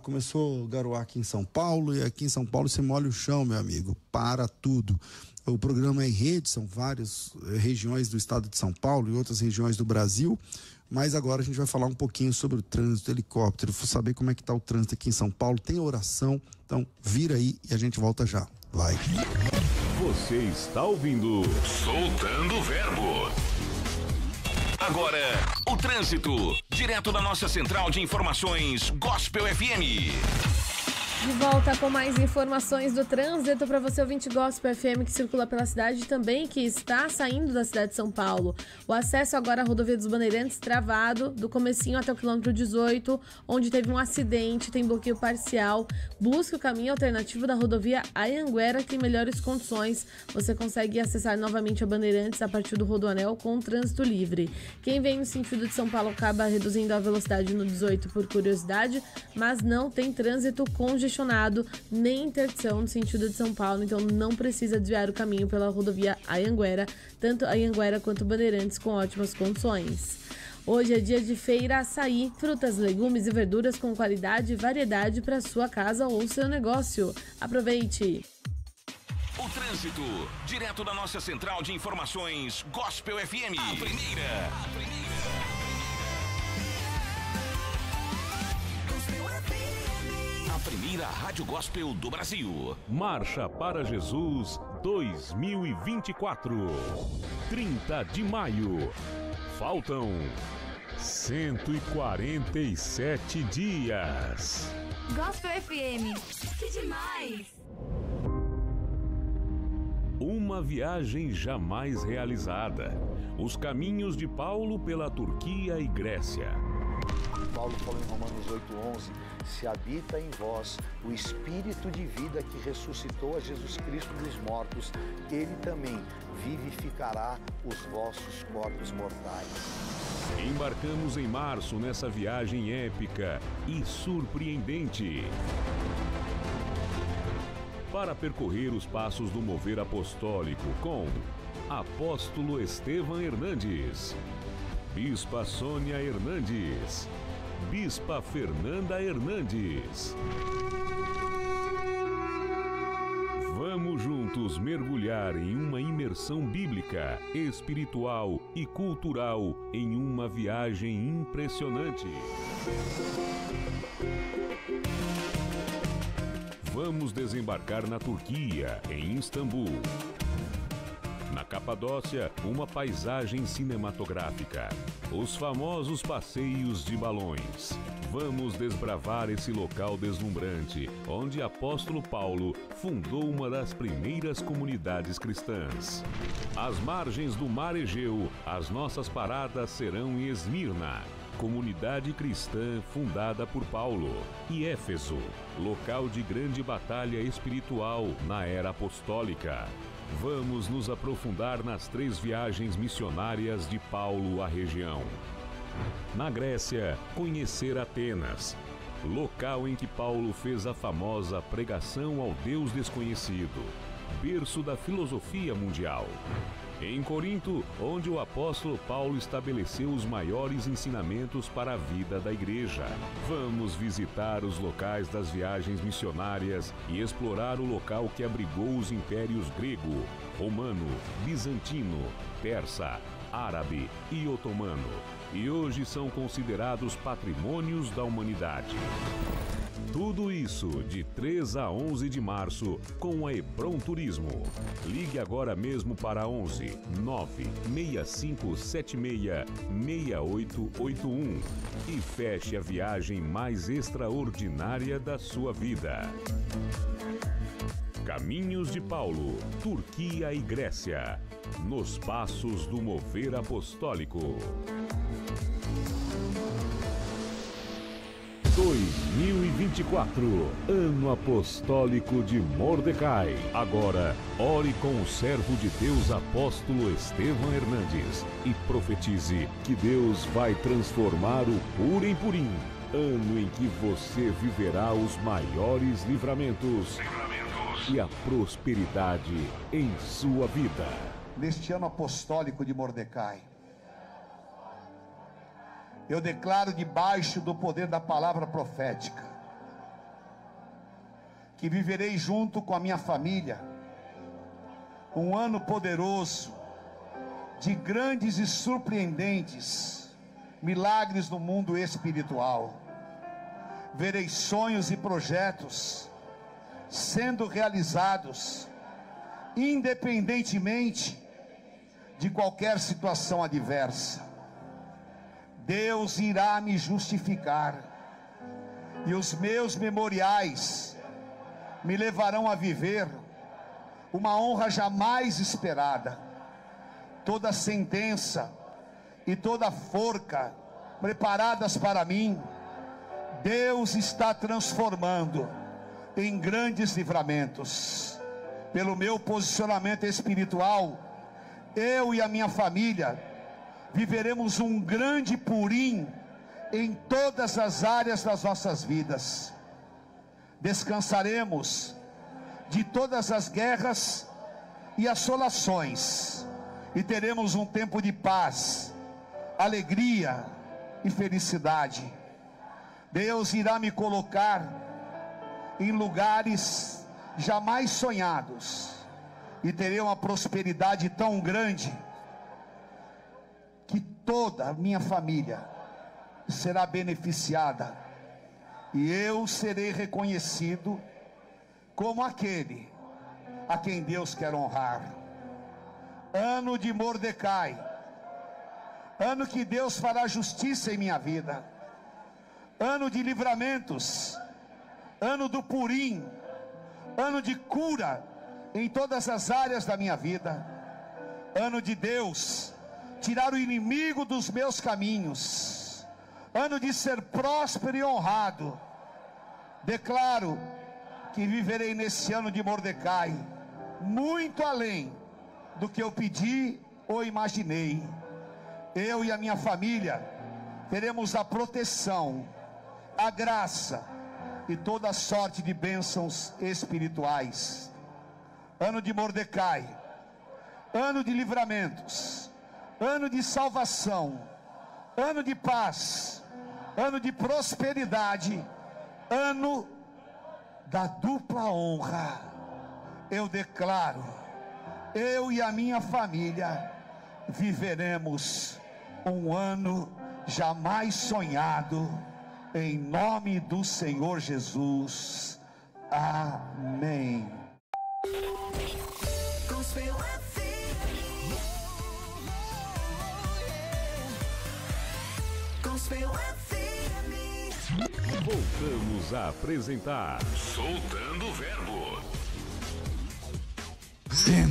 Começou a garoar aqui em São Paulo, e aqui em São Paulo você molha o chão, meu amigo, para tudo. O programa é em rede, são várias regiões do estado de São Paulo e outras regiões do Brasil. Mas agora a gente vai falar um pouquinho sobre o trânsito, helicóptero, saber como é que está o trânsito aqui em São Paulo. Tem oração, então vira aí e a gente volta já. Vai. Você está ouvindo Soltando o Verbo. Agora, o trânsito, direto da nossa central de informações Gospel FM. De volta com mais informações do trânsito para você, ouvinte Gospel FM que circula pela cidade e também que está saindo da cidade de São Paulo. O acesso agora à rodovia dos Bandeirantes travado, do comecinho até o quilômetro 18, onde teve um acidente, tem bloqueio parcial. Busque o caminho alternativo da rodovia Anhanguera, que tem melhores condições. Você consegue acessar novamente a Bandeirantes a partir do Rodoanel com trânsito livre. Quem vem no sentido de São Paulo acaba reduzindo a velocidade no 18 por curiosidade, mas não tem trânsito congestionado nem interdição no sentido de São Paulo, então não precisa desviar o caminho pela rodovia Anhanguera, tanto Anhanguera quanto Bandeirantes com ótimas condições. Hoje é dia de feira açaí, frutas, legumes e verduras com qualidade e variedade para sua casa ou seu negócio. Aproveite! O trânsito, direto da nossa central de informações Gospel FM. A primeira. A primeira rádio gospel do Brasil. Marcha para Jesus 2024. 30 de maio. Faltam 147 dias. Gospel FM. Que demais! Uma viagem jamais realizada. Os caminhos de Paulo pela Turquia e Grécia. Paulo falou em Romanos 8:11, se habita em vós o Espírito de vida que ressuscitou a Jesus Cristo dos mortos, ele também vivificará os vossos corpos mortais. Embarcamos em março nessa viagem épica e surpreendente para percorrer os passos do mover apostólico com Apóstolo Estevam Hernandes, Bispa Sônia Hernandes, Bispa Fernanda Hernandes. Vamos juntos mergulhar em uma imersão bíblica, espiritual e cultural em uma viagem impressionante. Vamos desembarcar na Turquia, em Istambul. Na Capadócia, uma paisagem cinematográfica. Os famosos passeios de balões. Vamos desbravar esse local deslumbrante, onde apóstolo Paulo fundou uma das primeiras comunidades cristãs. Às margens do Mar Egeu, as nossas paradas serão em Esmirna, comunidade cristã fundada por Paulo, e Éfeso, local de grande batalha espiritual na era apostólica. Vamos nos aprofundar nas 3 viagens missionárias de Paulo à região. Na Grécia, conhecer Atenas, local em que Paulo fez a famosa pregação ao Deus desconhecido, berço da filosofia mundial. Em Corinto, onde o apóstolo Paulo estabeleceu os maiores ensinamentos para a vida da igreja. Vamos visitar os locais das viagens missionárias e explorar o local que abrigou os impérios grego, romano, bizantino, persa, árabe e otomano, e hoje são considerados patrimônios da humanidade. Tudo isso de 3 a 11 de março com a Hebron Turismo. Ligue agora mesmo para 11 96576 6881 e feche a viagem mais extraordinária da sua vida. Caminhos de Paulo, Turquia e Grécia, nos passos do mover apostólico. 2024, Ano Apostólico de Mordecai. Agora, ore com o servo de Deus, apóstolo Estevam Hernandes, e profetize que Deus vai transformar o puro em purim. Ano em que você viverá os maiores livramentos e a prosperidade em sua vida. Neste ano apostólico de Mordecai, eu declaro debaixo do poder da palavra profética que viverei junto com a minha família um ano poderoso de grandes e surpreendentes milagres no mundo espiritual. Verei sonhos e projetos sendo realizados independentemente de qualquer situação adversa. Deus irá me justificar, e os meus memoriais me levarão a viver uma honra jamais esperada. Toda sentença e toda forca preparadas para mim, Deus está transformando em grandes livramentos. Pelo meu posicionamento espiritual, eu e a minha família viveremos um grande purim em todas as áreas das nossas vidas. Descansaremos de todas as guerras e assolações, e teremos um tempo de paz, alegria e felicidade. Deus irá me colocar em lugares jamais sonhados, e terei uma prosperidade tão grande que toda a minha família será beneficiada, e eu serei reconhecido como aquele a quem Deus quer honrar. Ano de Mordecai, ano que Deus fará justiça em minha vida, ano de livramentos, ano do purim, ano de cura em todas as áreas da minha vida, ano de Deus tirar o inimigo dos meus caminhos, ano de ser próspero e honrado. Declaro que viverei nesse ano de Mordecai, muito além do que eu pedi ou imaginei. Eu e a minha família teremos a proteção, a graça e toda sorte de bênçãos espirituais. Ano de Mordecai, ano de livramentos, ano de salvação, ano de paz, ano de prosperidade, ano da dupla honra. Eu declaro, eu e a minha família viveremos um ano jamais sonhado, em nome do Senhor Jesus. Amém. Voltamos a apresentar Soltando o Verbo.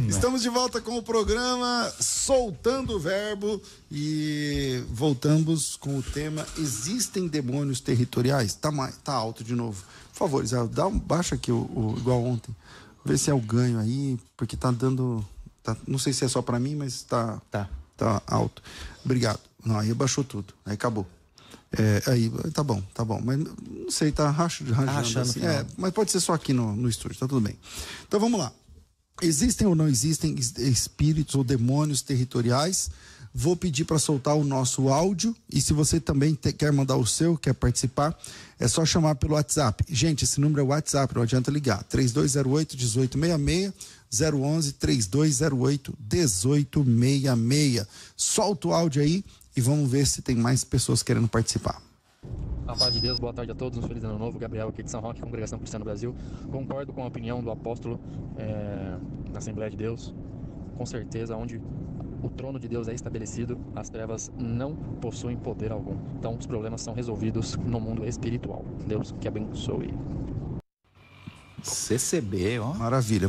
Estamos de volta com o programa Soltando o Verbo e voltamos com o tema Existem demônios territoriais? Tá alto de novo. Por favor, Israel, baixa aqui igual ontem. Vê se é o ganho aí, porque tá dando... não sei se é só pra mim, mas tá alto. Obrigado. Não, aí baixou tudo. Aí acabou. Aí, tá bom. Mas não sei, tá rachando assim. Mas pode ser só aqui no estúdio, tá tudo bem. Então vamos lá. Existem ou não existem espíritos ou demônios territoriais? Vou pedir para soltar o nosso áudio, e se você também quer mandar o seu, quer participar, é só chamar pelo WhatsApp. Gente, esse número é o WhatsApp, não adianta ligar. 3208-1866, 011-3208-1866. Solta o áudio aí e vamos ver se tem mais pessoas querendo participar. A paz de Deus, boa tarde a todos, um feliz ano novo. Gabriel aqui de São Roque, Congregação Cristã do Brasil. Concordo com a opinião do apóstolo na Assembleia de Deus. Com certeza, onde o trono de Deus é estabelecido, as trevas não possuem poder algum. Então os problemas são resolvidos no mundo espiritual. Deus que abençoe. CCB, ó. Maravilha.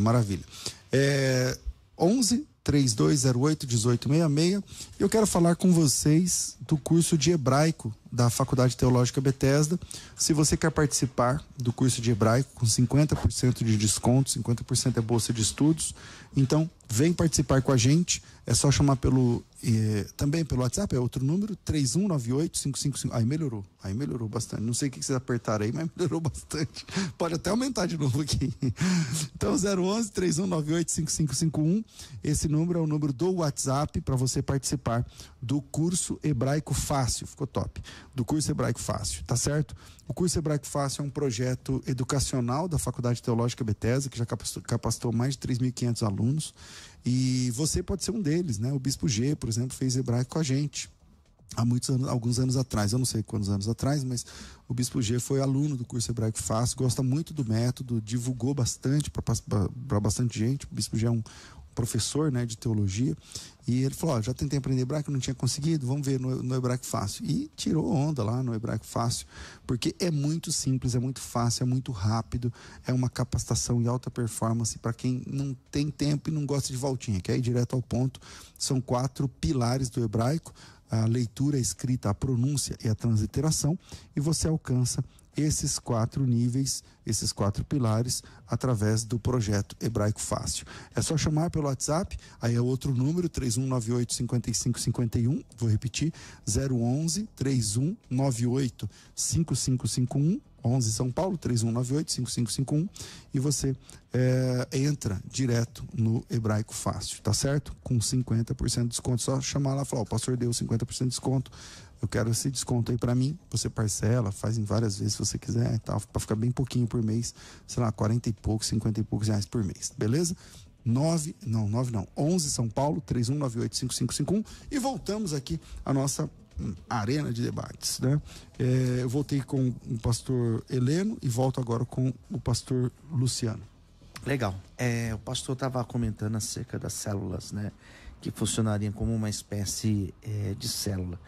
11-3208-1866. Eu quero falar com vocês do curso de hebraico da Faculdade Teológica Bethesda. Se você quer participar do curso de hebraico com 50% de desconto, 50% é bolsa de estudos, então vem participar com a gente. É só chamar também pelo WhatsApp, é outro número, 3198-555. Aí melhorou bastante. Não sei o que vocês apertaram aí, mas melhorou bastante. Pode até aumentar de novo aqui. Então, 011-3198-5551. Esse número é o número do WhatsApp para você participar do curso Hebraico Fácil. Ficou top. Do curso Hebraico Fácil, tá certo? O curso Hebraico Fácil é um projeto educacional da Faculdade Teológica Bethesda, que já capacitou mais de 3.500 alunos. E você pode ser um deles, né? O Bispo G, por exemplo, fez hebraico com a gente há alguns anos atrás. Eu não sei quantos anos atrás, mas o Bispo G foi aluno do curso Hebraico Fácil, gosta muito do método, divulgou bastante para bastante gente. O Bispo G é um professor, né, de teologia, e ele falou, já tentei aprender hebraico, não tinha conseguido, vamos ver no Hebraico Fácil. E tirou onda lá no Hebraico Fácil, porque é muito simples, é muito fácil, é muito rápido, é uma capacitação em alta performance para quem não tem tempo e não gosta de voltinha, quer ir direto ao ponto. São 4 pilares do hebraico: a leitura, a escrita, a pronúncia e a transliteração, e você alcança esses 4 níveis, esses 4 pilares, através do projeto Hebraico Fácil. É só chamar pelo WhatsApp, aí é outro número, 3198-5551, vou repetir, 011-3198-5551, 11 São Paulo, 3198-5551, e você entra direto no Hebraico Fácil, tá certo? Com 50% de desconto, só chamar lá e falar, o pastor deu 50% de desconto, eu quero esse desconto aí pra mim. Você parcela, faz em várias vezes se você quiser, tá? Pra ficar bem pouquinho por mês, sei lá, 40 e poucos, 50 e poucos reais por mês, beleza? 11 São Paulo, 3198-5551, e voltamos aqui à nossa arena de debates, né? Eu voltei com o pastor Heleno e volto agora com o pastor Luciano. Legal. O pastor estava comentando acerca das células, né? Que funcionariam como uma espécie de célula.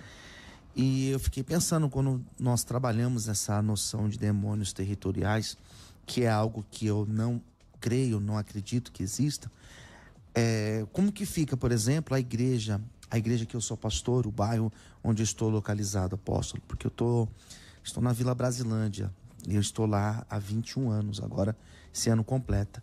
E eu fiquei pensando, quando nós trabalhamos essa noção de demônios territoriais, que é algo que eu não creio, não acredito que exista, como que fica, por exemplo, a igreja a igreja que eu sou pastor, o bairro onde eu estou localizado, apóstolo, porque estou na Vila Brasilândia e eu estou lá há 21 anos, agora esse ano completa.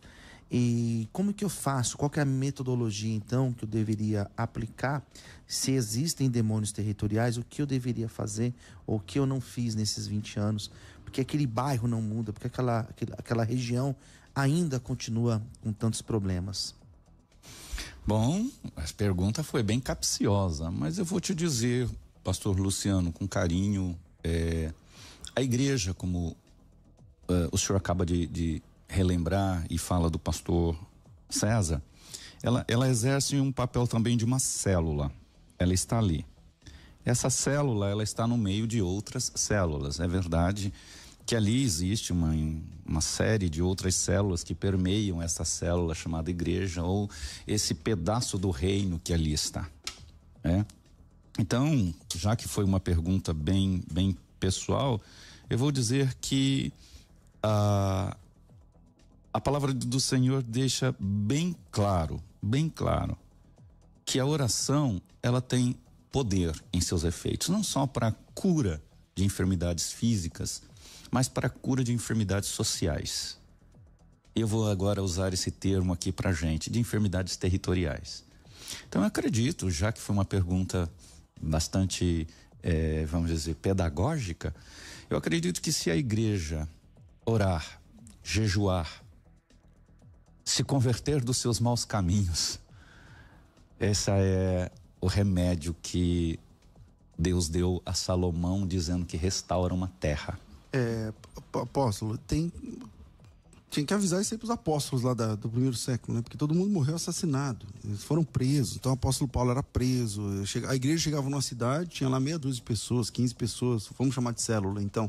E como que eu faço? Qual que é a metodologia, então, que eu deveria aplicar? Se existem demônios territoriais, o que eu deveria fazer ou o que eu não fiz nesses 20 anos? Porque aquele bairro não muda, porque aquela região ainda continua com tantos problemas. Bom, a pergunta foi bem capciosa, mas eu vou te dizer, pastor Luciano, com carinho, a igreja, como o senhor acaba de relembrar e fala do pastor César, ela exerce um papel também de uma célula. Ela está ali. Essa célula, ela está no meio de outras células. É verdade que ali existe uma série de outras células que permeiam essa célula chamada igreja, ou esse pedaço do reino que ali está. Então, já que foi uma pergunta bem pessoal, eu vou dizer que a palavra do Senhor deixa bem claro, que a oração, ela tem poder em seus efeitos, não só para a cura de enfermidades físicas, mas para a cura de enfermidades sociais. Eu vou agora usar esse termo aqui para a gente, de enfermidades territoriais. Então, eu acredito, já que foi uma pergunta bastante, vamos dizer, pedagógica, eu acredito que se a igreja orar, jejuar, se converter dos seus maus caminhos, esse é o remédio que Deus deu a Salomão, dizendo que restaura uma terra. Apóstolo, tinha que avisar isso aí para os apóstolos lá do primeiro século, né? Porque todo mundo morreu assassinado, eles foram presos. Então o apóstolo Paulo era preso, a igreja chegava numa cidade, tinha lá meia dúzia de pessoas, 15 pessoas, vamos chamar de célula, então.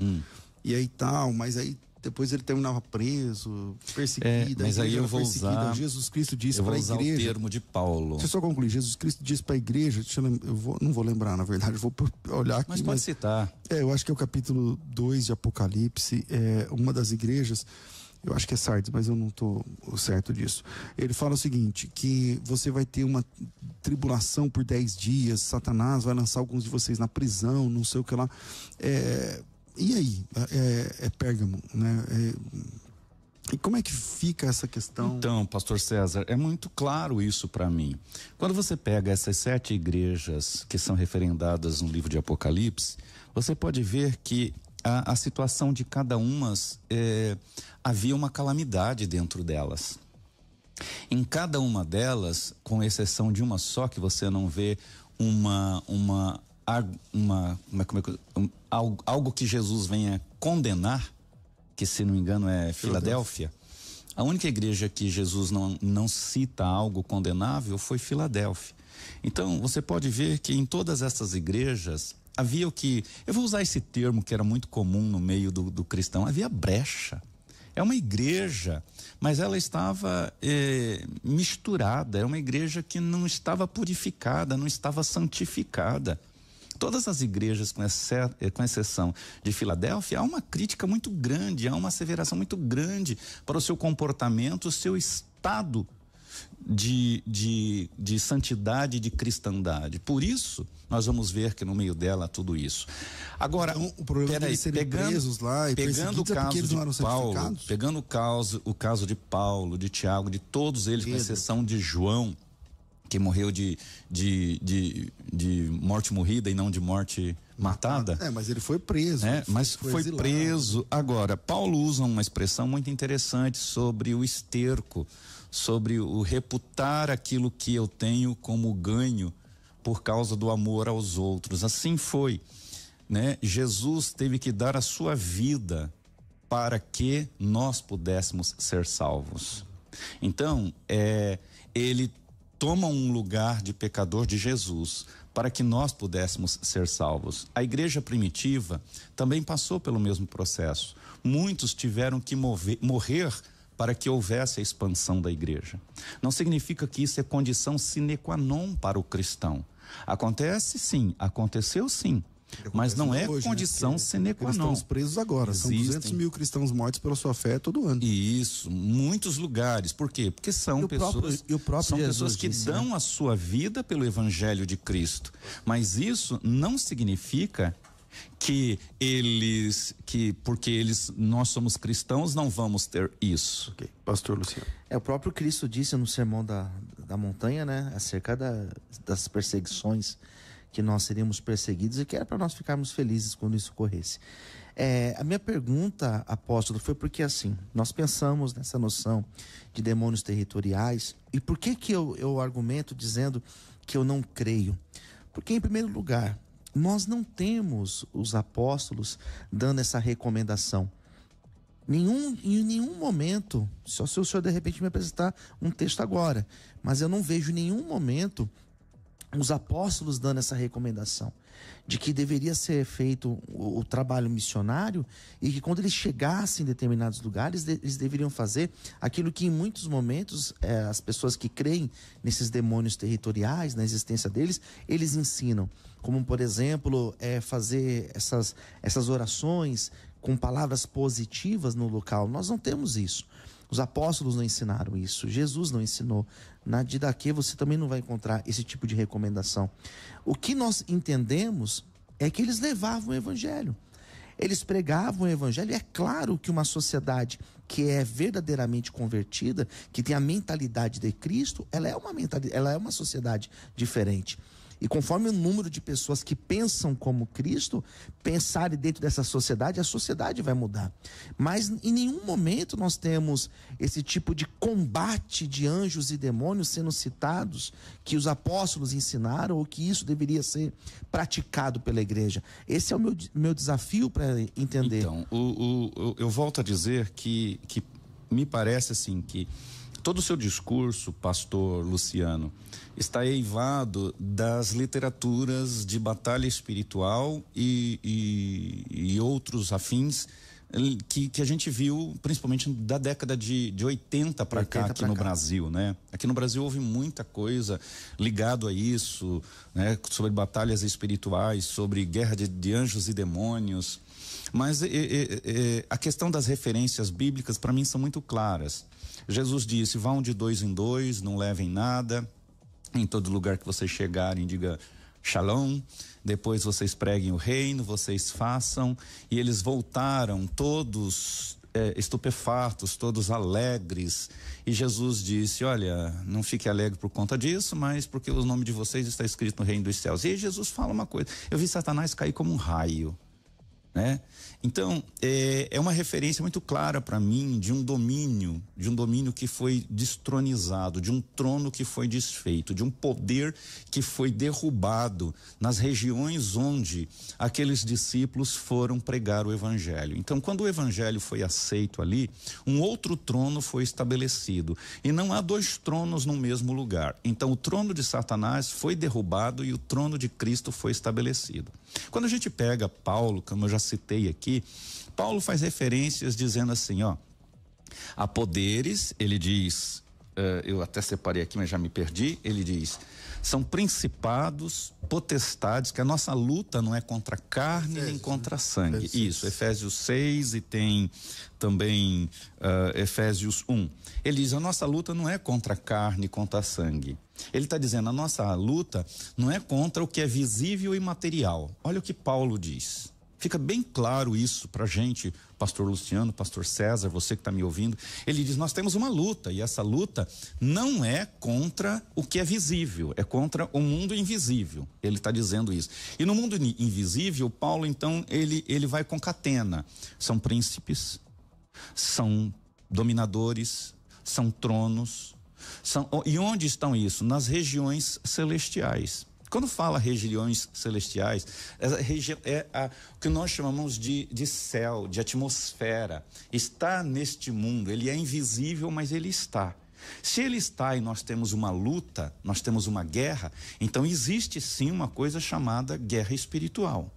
E aí mas aí depois ele terminava preso, perseguido. Mas aí eu vou usar. Jesus Cristo disse para a igreja. Eu vou usar o termo de Paulo. Deixa eu só concluir. Jesus Cristo disse para a igreja. Não vou lembrar, na verdade. Eu vou olhar aqui. Mas pode citar. Eu acho que é o capítulo 2 de Apocalipse. Uma das igrejas. Eu acho que é Sardes, mas eu não estou certo disso. Ele fala o seguinte: que você vai ter uma tribulação por 10 dias. Satanás vai lançar alguns de vocês na prisão, não sei o que lá. E aí, Pérgamo, né? E como é que fica essa questão? Então, pastor César, é muito claro isso para mim. Quando você pega essas 7 igrejas que são referendadas no livro de Apocalipse, você pode ver que a situação de cada uma, havia uma calamidade dentro delas. Em cada uma delas, com exceção de uma só, que você não vê algo que Jesus venha condenar, que se não me engano é Filadélfia. A única igreja que Jesus não cita algo condenável foi Filadélfia. Então você pode ver que em todas essas igrejas havia eu vou usar esse termo que era muito comum no meio do cristão, havia brecha. É uma igreja, mas ela estava misturada, é uma igreja que não estava purificada, não estava santificada. Todas as igrejas, com exceção de Filadélfia, há uma crítica muito grande, há uma asseveração muito grande para o seu comportamento, o seu estado de santidade e de cristandade. Por isso, nós vamos ver que no meio dela tudo isso. Agora, então, o problema é serem presos lá e pegando o caso eles não eram de Paulo, pegando o caso de Paulo, de Tiago, de todos eles, com exceção de João, que morreu de morte morrida e não de morte matada. Mas ele foi preso. Mas foi preso. Agora, Paulo usa uma expressão muito interessante sobre o esterco, sobre o reputar aquilo que eu tenho como ganho por causa do amor aos outros. Assim foi, né? Jesus teve que dar a sua vida para que nós pudéssemos ser salvos. Então, ele toma um lugar de pecador de Jesus para que nós pudéssemos ser salvos. A igreja primitiva também passou pelo mesmo processo. Muitos tiveram que morrer para que houvesse a expansão da igreja. Não significa que isso é condição sine qua non para o cristão. Acontece sim, aconteceu sim, Mas não é hoje, condição né? sine qua Eles non. estão presos agora. São 200 mil cristãos mortos pela sua fé todo ano. Isso, muitos lugares. Por quê? Porque são pessoas, são pessoas que dão a sua vida pelo Evangelho de Cristo. Mas isso não significa que nós somos cristãos, não vamos ter isso. Ok, pastor Luciano. O próprio Cristo disse no Sermão da Montanha, né, acerca das perseguições, que nós seríamos perseguidos e que era para nós ficarmos felizes quando isso ocorresse. A minha pergunta, apóstolo, foi porque assim, nós pensamos nessa noção de demônios territoriais. E por que eu argumento dizendo que eu não creio? Porque, em primeiro lugar, nós não temos os apóstolos dando essa recomendação. Em nenhum momento, só se o senhor de repente me apresentar um texto agora, mas eu não vejo em nenhum momento os apóstolos dando essa recomendação de que deveria ser feito o trabalho missionário e que quando eles chegassem em determinados lugares, eles deveriam fazer aquilo que em muitos momentos as pessoas que creem nesses demônios territoriais, na existência deles, eles ensinam. Como, por exemplo, fazer essas orações com palavras positivas no local. Nós não temos isso. Os apóstolos não ensinaram isso, Jesus não ensinou. Na Didaquê você também não vai encontrar esse tipo de recomendação. O que nós entendemos é que eles levavam o evangelho. Eles pregavam o evangelho. E é claro que uma sociedade que é verdadeiramente convertida, que tem a mentalidade de Cristo, ela é uma sociedade diferente. E conforme o número de pessoas que pensam como Cristo, pensarem dentro dessa sociedade, a sociedade vai mudar. Mas em nenhum momento nós temos esse tipo de combate de anjos e demônios sendo citados, que os apóstolos ensinaram, ou que isso deveria ser praticado pela igreja. Esse é o meu desafio para entender. Então, eu volto a dizer que me parece assim que todo o seu discurso, pastor Luciano, está eivado das literaturas de batalha espiritual e outros afins que a gente viu principalmente da década de 80 para cá aqui no Brasil, né? Aqui no Brasil houve muita coisa ligado a isso, né? Sobre batalhas espirituais, sobre guerra de anjos e demônios. Mas a questão das referências bíblicas para mim são muito claras. Jesus disse: vão de 2 em 2, não levem nada. Em todo lugar que vocês chegarem, diga Shalom. Depois vocês preguem o reino, vocês façam. E eles voltaram todos estupefatos, todos alegres. E Jesus disse: olha, não fique alegre por conta disso, mas porque o nome de vocês está escrito no reino dos céus. E aí Jesus fala uma coisa: eu vi Satanás cair como um raio, né? Então, é uma referência muito clara para mim de um domínio que foi destronizado, de um trono que foi desfeito, de um poder que foi derrubado nas regiões onde aqueles discípulos foram pregar o evangelho. Então, quando o evangelho foi aceito ali, um outro trono foi estabelecido. E não há 2 tronos no mesmo lugar. Então, o trono de Satanás foi derrubado e o trono de Cristo foi estabelecido. Quando a gente pega Paulo, como eu já citei aqui, Paulo faz referências dizendo assim, ó, há poderes, ele diz, eu até separei aqui, mas já me perdi, ele diz, são principados, potestades, que a nossa luta não é contra carne nem contra sangue. Isso, Efésios 6 e tem também Efésios 1. Ele diz, a nossa luta não é contra carne, contra sangue. Ele está dizendo, a nossa luta não é contra o que é visível e material. Olha o que Paulo diz. Fica bem claro isso pra gente, pastor Luciano, pastor César, você que está me ouvindo. Ele diz, nós temos uma luta, e essa luta não é contra o que é visível, é contra o mundo invisível. Ele está dizendo isso. E no mundo invisível, Paulo, então, ele vai concatena. São príncipes, são dominadores, são tronos. E onde estão isso? Nas regiões celestiais. Quando fala regiões celestiais, essa região é o que nós chamamos de céu, de atmosfera. Está neste mundo, ele é invisível, mas ele está. Se ele está e nós temos uma luta, nós temos uma guerra, então existe sim uma coisa chamada guerra espiritual.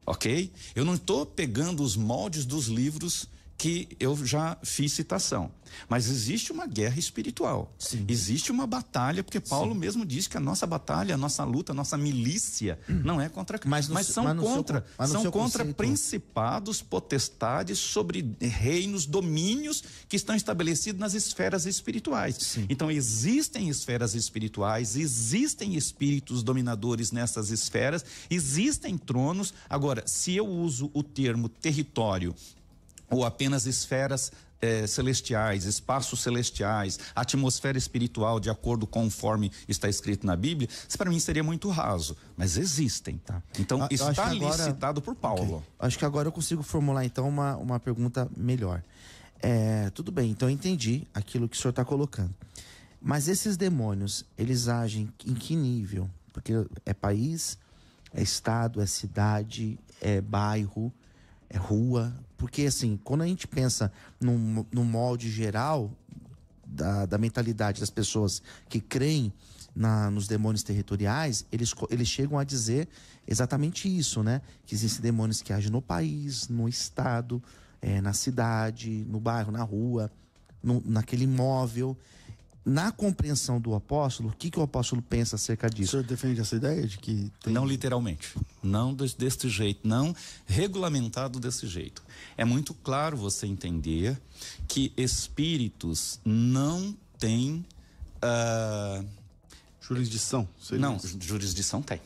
Ok? Eu não estou pegando os moldes dos livros que eu já fiz citação. Mas existe uma guerra espiritual. Sim. Existe uma batalha, porque Paulo mesmo diz que a nossa batalha, a nossa luta, a nossa milícia não é contra... Mas são contra principados, potestades, sobre reinos, domínios que estão estabelecidos nas esferas espirituais. Sim. Então existem esferas espirituais, existem espíritos dominadores nessas esferas, existem tronos. Agora, se eu uso o termo território ou apenas esferas celestiais, espaços celestiais, atmosfera espiritual, de acordo conforme está escrito na Bíblia, isso para mim seria muito raso, mas existem. Tá? Então, isso está ali citado por Paulo. Okay. Acho que agora eu consigo formular, então, uma pergunta melhor. Tudo bem, então eu entendi aquilo que o senhor está colocando. Mas esses demônios, eles agem em que nível? Porque é país, é estado, é cidade, é bairro, é rua. Porque, assim, quando a gente pensa num molde geral da mentalidade das pessoas que creem nos demônios territoriais, eles chegam a dizer exatamente isso, né? Que existem demônios que agem no país, no estado, na cidade, no bairro, na rua, naquele imóvel. Na compreensão do apóstolo, o que o apóstolo pensa acerca disso? O senhor defende essa ideia de que tem... Não literalmente, não desse jeito, não regulamentado desse jeito. É muito claro você entender que espíritos não têm... jurisdição? Não, jurisdição tem.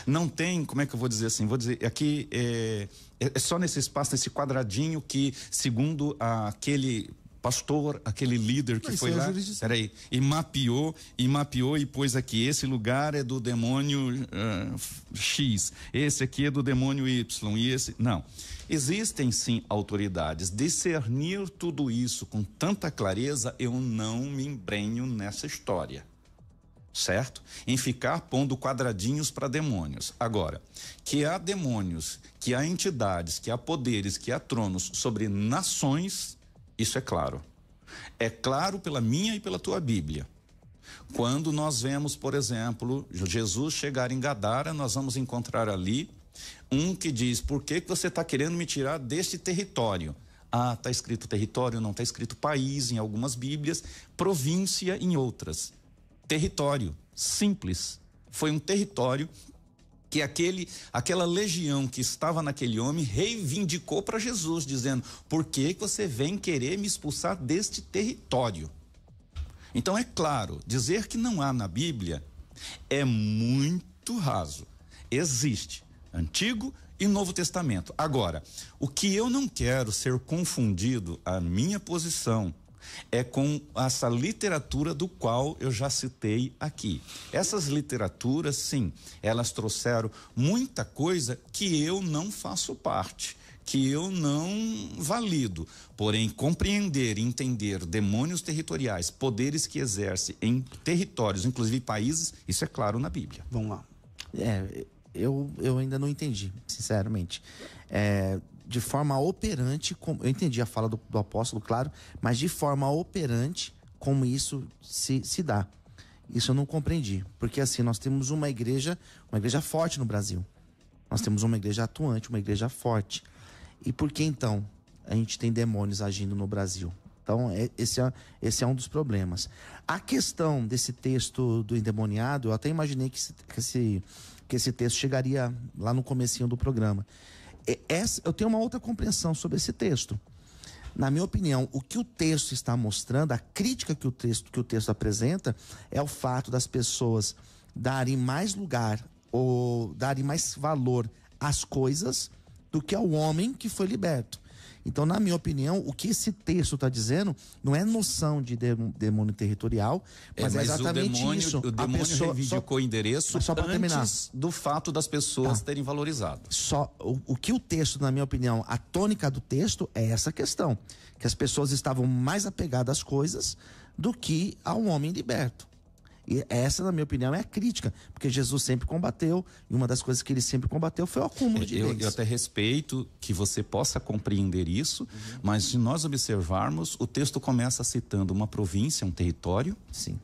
Não tem, como é que eu vou dizer assim? Vou dizer, aqui é só nesse espaço, nesse quadradinho que, segundo aquele... pastor, aquele líder que foi lá, e mapeou e pôs aqui, esse lugar é do demônio X, esse aqui é do demônio Y, e esse... Não. Existem sim autoridades. Discernir tudo isso com tanta clareza, eu não me embrenho nessa história. Certo? Em ficar pondo quadradinhos para demônios. Agora, que há demônios, que há entidades, que há poderes, que há tronos sobre nações... Isso é claro. É claro pela minha e pela tua Bíblia. Quando nós vemos, por exemplo, Jesus chegar em Gadara, nós vamos encontrar ali um que diz: por que você está querendo me tirar deste território? Está escrito território, não está escrito país em algumas Bíblias, província em outras. Território, simples. Foi um território que aquela legião que estava naquele homem reivindicou para Jesus, dizendo: por que você vem querer me expulsar deste território? Então, é claro, dizer que não há na Bíblia é muito raso. Existe Antigo e Novo Testamento. Agora, o que eu não quero ser confundido, a minha posição, é com essa literatura do qual eu já citei aqui. Essas literaturas, sim, elas trouxeram muita coisa que eu não faço parte, que eu não valido. Porém, compreender e entender demônios territoriais, poderes que exercem em territórios, inclusive países, isso é claro na Bíblia. Vamos lá. Eu ainda não entendi, sinceramente. De forma operante, eu entendi a fala do apóstolo, claro, mas de forma operante, como isso se dá. Isso eu não compreendi, porque assim, nós temos uma igreja forte no Brasil. Nós temos uma igreja atuante, uma igreja forte. E por que então a gente tem demônios agindo no Brasil? Então, esse é um dos problemas. A questão desse texto do endemoniado, eu até imaginei que esse texto chegaria lá no comecinho do programa. Eu tenho uma outra compreensão sobre esse texto. Na minha opinião, o que o texto está mostrando, a crítica que o texto apresenta, é o fato das pessoas darem mais lugar ou darem mais valor às coisas do que ao homem que foi liberto. Então, na minha opinião, o que esse texto está dizendo não é noção de demônio territorial, mas é exatamente isso. O demônio reivindicou o endereço antes do fato das pessoas terem valorizado. O que o texto, na minha opinião, a tônica do texto é essa questão, que as pessoas estavam mais apegadas às coisas do que ao homem liberto. E essa, na minha opinião, é a crítica, porque Jesus sempre combateu, e uma das coisas que ele sempre combateu foi o acúmulo de bens. Eu até respeito que você possa compreender isso, mas se nós observarmos, o texto começa citando uma província, um território, sim,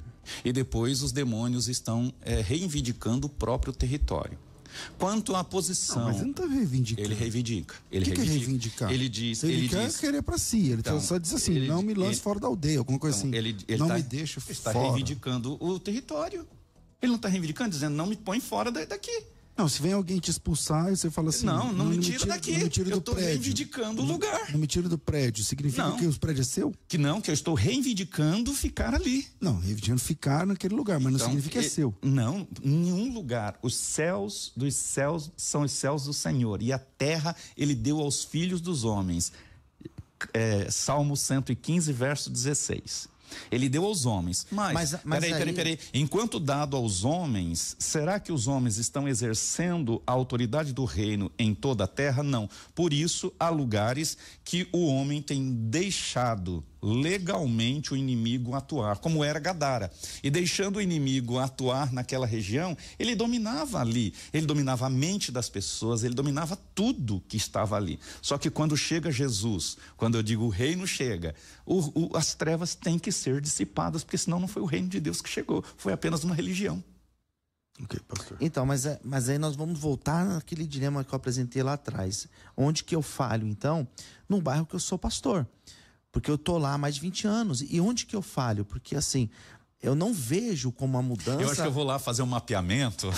e depois os demônios estão reivindicando o próprio território. Quanto à posição... Mas ele não está reivindicando. Ele reivindica. O que é reivindicar? Ele diz... Ele quer querer para si. Ele então, só diz assim, não me lance fora da aldeia, alguma coisa assim. Ele não me deixa fora. Ele está reivindicando o território. Ele não está reivindicando, dizendo, não me põe fora daqui. Não, se vem alguém te expulsar e você fala assim... Não me tira daqui. Não me tira do eu estou prédio. reivindicando o lugar. Não me tira do prédio. Significa que os prédios é seu? Que eu estou reivindicando ficar ali. Não, reivindicando ficar naquele lugar, mas não significa que é seu. Não, nenhum lugar. Os céus dos céus são os céus do Senhor. E a terra ele deu aos filhos dos homens. Salmo 115, verso 16. Ele deu aos homens. Mas peraí. Enquanto dado aos homens, será que os homens estão exercendo a autoridade do reino em toda a terra? Não. Por isso, há lugares que o homem tem deixado legalmente o inimigo atuar, como era Gadara. E deixando o inimigo atuar naquela região, ele dominava ali, ele dominava a mente das pessoas, ele dominava tudo que estava ali. Só que quando chega Jesus, quando eu digo o reino chega, as trevas têm que ser dissipadas, porque senão não foi o reino de Deus que chegou, foi apenas uma religião. Ok, pastor. Então, mas aí nós vamos voltar naquele dilema que eu apresentei lá atrás. Onde que eu falho, então? No bairro que eu sou pastor. Porque eu tô lá há mais de 20 anos. E onde que eu falho? Porque assim, eu não vejo como uma mudança... Eu acho que eu vou lá fazer um mapeamento.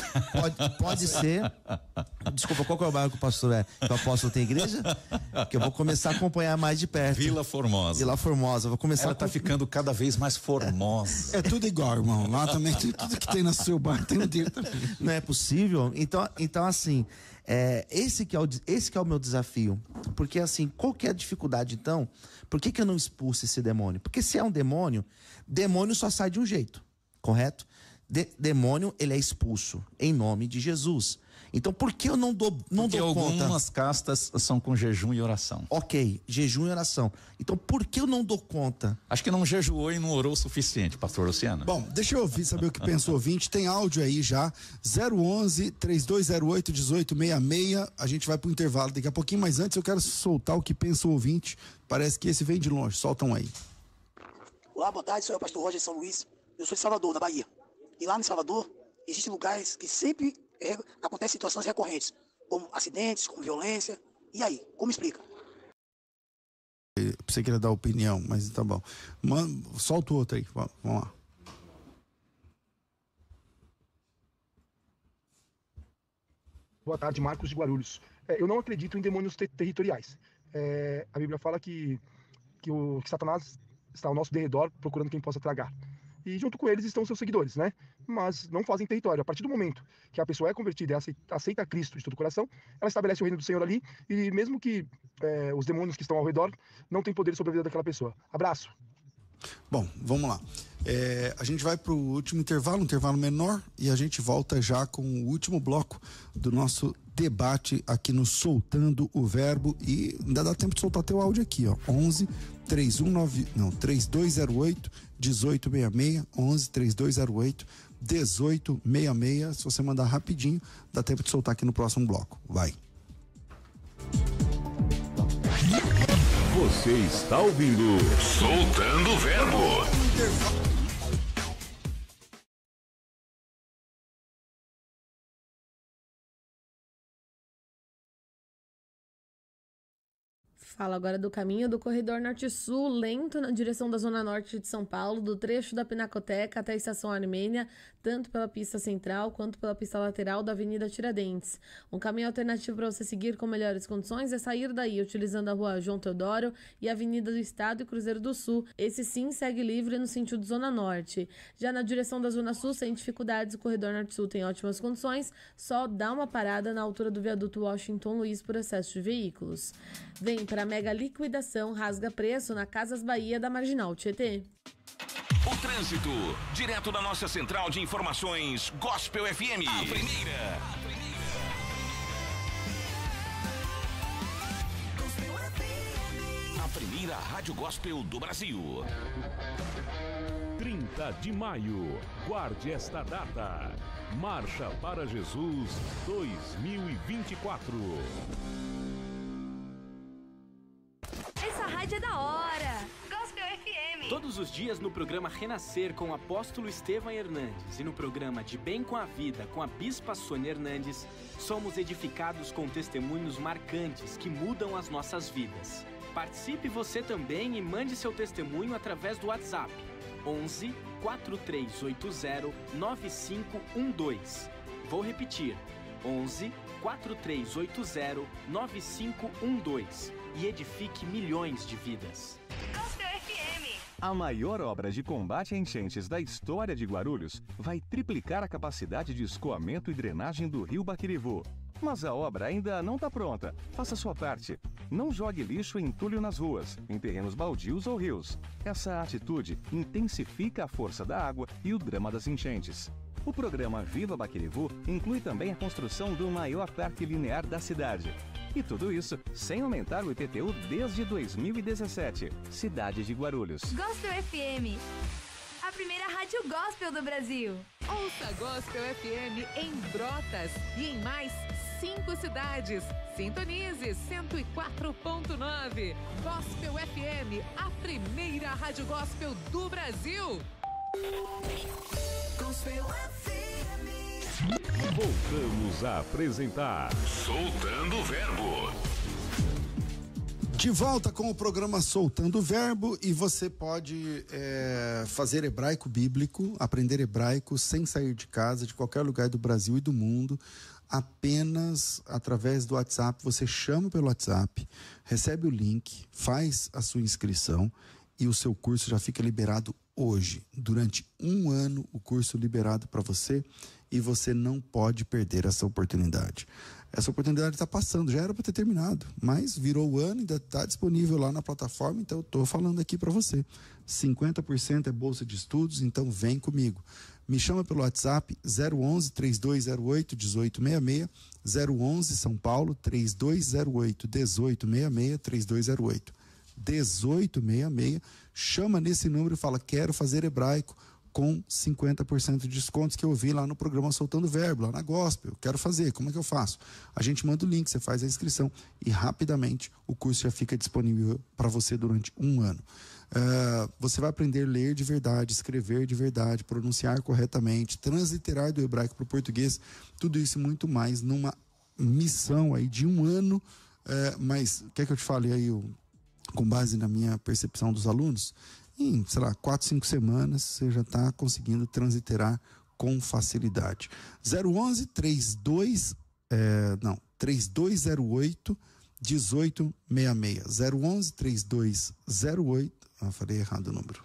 Pode ser. Desculpa, qual que é o bairro que o pastor é? Que o apóstolo tem igreja? Que eu vou começar a acompanhar mais de perto. Vila Formosa. Vila Formosa. Vou começar. Ela tá ficando cada vez mais formosa. É tudo igual, irmão. Lá também, tudo que tem no seu bairro tem no dele também. Não é possível? Então assim, esse que é o meu desafio. Porque assim, qual que é a dificuldade então? Por que eu não expulso esse demônio? Porque se é um demônio só sai de um jeito, correto? Demônio, ele é expulso em nome de Jesus. Então, por que eu não dou conta? Algumas castas são com jejum e oração. Ok, jejum e oração. Então, por que eu não dou conta? Acho que não jejuou e não orou o suficiente, pastor Luciano. Bom, deixa eu ouvir, saber o que pensa o ouvinte. Tem áudio aí já, 011-3208-1866. A gente vai pro intervalo daqui a pouquinho, mas antes eu quero soltar o que pensa o ouvinte. Parece que esse vem de longe. Soltam aí. Olá, boa tarde, sou o pastor Roger São Luís. Eu sou de Salvador, da Bahia. E lá em Salvador, existem lugares que sempre acontecem situações recorrentes, como acidentes, como violência. E aí, como explica? Você queria dar opinião, mas tá bom. Solta o outro aí, vamos lá. Boa tarde, Marcos de Guarulhos. Eu não acredito em demônios territoriais. A Bíblia fala que Satanás está ao nosso derredor procurando quem possa tragar. E junto com eles estão seus seguidores, né? Mas não fazem território. A partir do momento que a pessoa é convertida e aceita Cristo de todo o coração, ela estabelece o reino do Senhor ali, e mesmo que os demônios que estão ao redor não têm poder sobre a vida daquela pessoa. Abraço. Bom, vamos lá. A gente vai para o último intervalo, um intervalo menor, e a gente volta já com o último bloco do nosso debate aqui no Soltando o Verbo. E ainda dá tempo de soltar teu áudio aqui, ó. 3208 1866, 3208 1866. Se você mandar rapidinho, dá tempo de soltar aqui no próximo bloco. Vai. Você está ouvindo Soltando o Verbo. Fala agora do caminho do corredor norte-sul, lento na direção da zona norte de São Paulo, do trecho da Pinacoteca até a Estação Armênia, tanto pela pista central quanto pela pista lateral da Avenida Tiradentes. Um caminho alternativo para você seguir com melhores condições é sair daí utilizando a Rua João Teodoro e a Avenida do Estado e Cruzeiro do Sul. Esse sim segue livre no sentido zona norte. Já na direção da zona sul, sem dificuldades, o corredor norte-sul tem ótimas condições, só dá uma parada na altura do viaduto Washington Luiz por excesso de veículos. Vem para a mega liquidação rasga preço na Casas Bahia da Marginal Tietê. O trânsito, direto da nossa central de informações Gospel FM. A primeira. A primeira rádio gospel do Brasil. 30 de maio, guarde esta data. Marcha para Jesus 2024. Essa rádio é da hora. Gospel FM. Todos Todos os dias no programa Renascer com o apóstolo Estevão Hernandes e no programa De Bem com a Vida com a bispa Sônia Hernandes, somos edificados com testemunhos marcantes que mudam as nossas vidas. Participe você também e mande seu testemunho através do WhatsApp 11 4380 9512. Vou repetir, 11 4380 9512 e edifique milhões de vidas. Gospel FM. A maior obra de combate a enchentes da história de Guarulhos vai triplicar a capacidade de escoamento e drenagem do rio Baquirivu. Mas a obra ainda não está pronta. Faça sua parte. Não jogue lixo e entulho nas ruas, em terrenos baldios ou rios. Essa atitude intensifica a força da água e o drama das enchentes. O programa Viva Baquirivu inclui também a construção do maior parque linear da cidade. E tudo isso sem aumentar o IPTU desde 2017. Cidade de Guarulhos. Gospel FM. A primeira rádio gospel do Brasil. Ouça Gospel FM em Brotas e em mais 5 cidades. Sintonize 104.9. Gospel FM, a primeira rádio gospel do Brasil. Gospel FM. Voltamos a apresentar Soltando o Verbo. De volta com o programa Soltando o Verbo, e você pode fazer hebraico bíblico, aprender hebraico sem sair de casa, de qualquer lugar do Brasil e do mundo, apenas através do WhatsApp. Você chama pelo WhatsApp, recebe o link, faz a sua inscrição e o seu curso já fica liberado hoje. Durante 1 ano o curso liberado para você, e você não pode perder essa oportunidade. Essa oportunidade está passando, já era para ter terminado, mas virou o ano, ainda está disponível lá na plataforma, então eu estou falando aqui para você. 50% é bolsa de estudos, então vem comigo. Me chama pelo WhatsApp 011 3208 1866, 011 São Paulo 3208 1866, 3208 1866. Chama nesse número e fala: quero fazer hebraico com 50% de descontos que eu vi lá no programa Soltando Verbo, lá na Gospel. Eu quero fazer, como é que eu faço? A gente manda o link, você faz a inscrição e rapidamente o curso já fica disponível para você durante 1 ano. Você vai aprender a ler de verdade, escrever de verdade, pronunciar corretamente, transliterar do hebraico para o português, tudo isso e muito mais numa missão aí de 1 ano. Mas quer que eu te fale aí, com base na minha percepção dos alunos, em, 4, 5 semanas você já está conseguindo transliterar com facilidade. 011 3208 1866. 011 3208. Falei errado o número.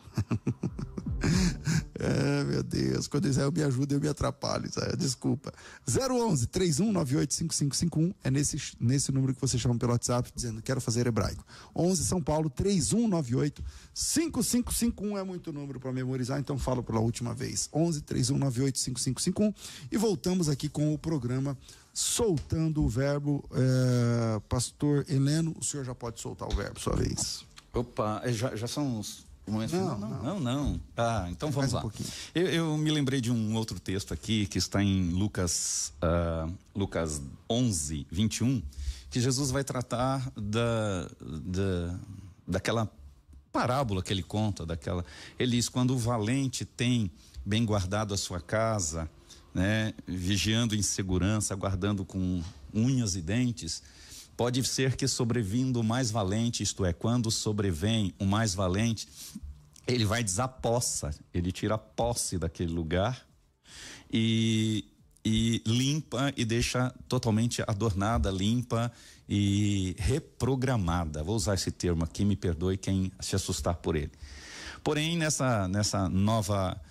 Meu Deus, quando Israel me ajuda eu me atrapalho, Israel, desculpa. 011 3198 5551 é nesse número que você chama pelo WhatsApp dizendo: quero fazer hebraico. 11 São Paulo 3198 5551 é muito número para memorizar, então falo pela última vez: 11 3198 5551. E voltamos aqui com o programa Soltando o Verbo. Pastor Heleno, o senhor já pode soltar o verbo, sua vez. Opa, já são uns momentos? Não. Ah, então vamos lá. Eu me lembrei de um outro texto aqui que está em Lucas 11, 21, que Jesus vai tratar daquela parábola que ele conta, ele diz: quando o valente tem bem guardado a sua casa, né, vigiando em segurança, guardando com unhas e dentes, pode ser que sobrevindo o mais valente, isto é, quando sobrevém o mais valente, ele vai desapossa, ele tira a posse daquele lugar e limpa e deixa totalmente adornada, limpa e reprogramada. Vou usar esse termo aqui, me perdoe quem se assustar por ele. Porém, nessa nova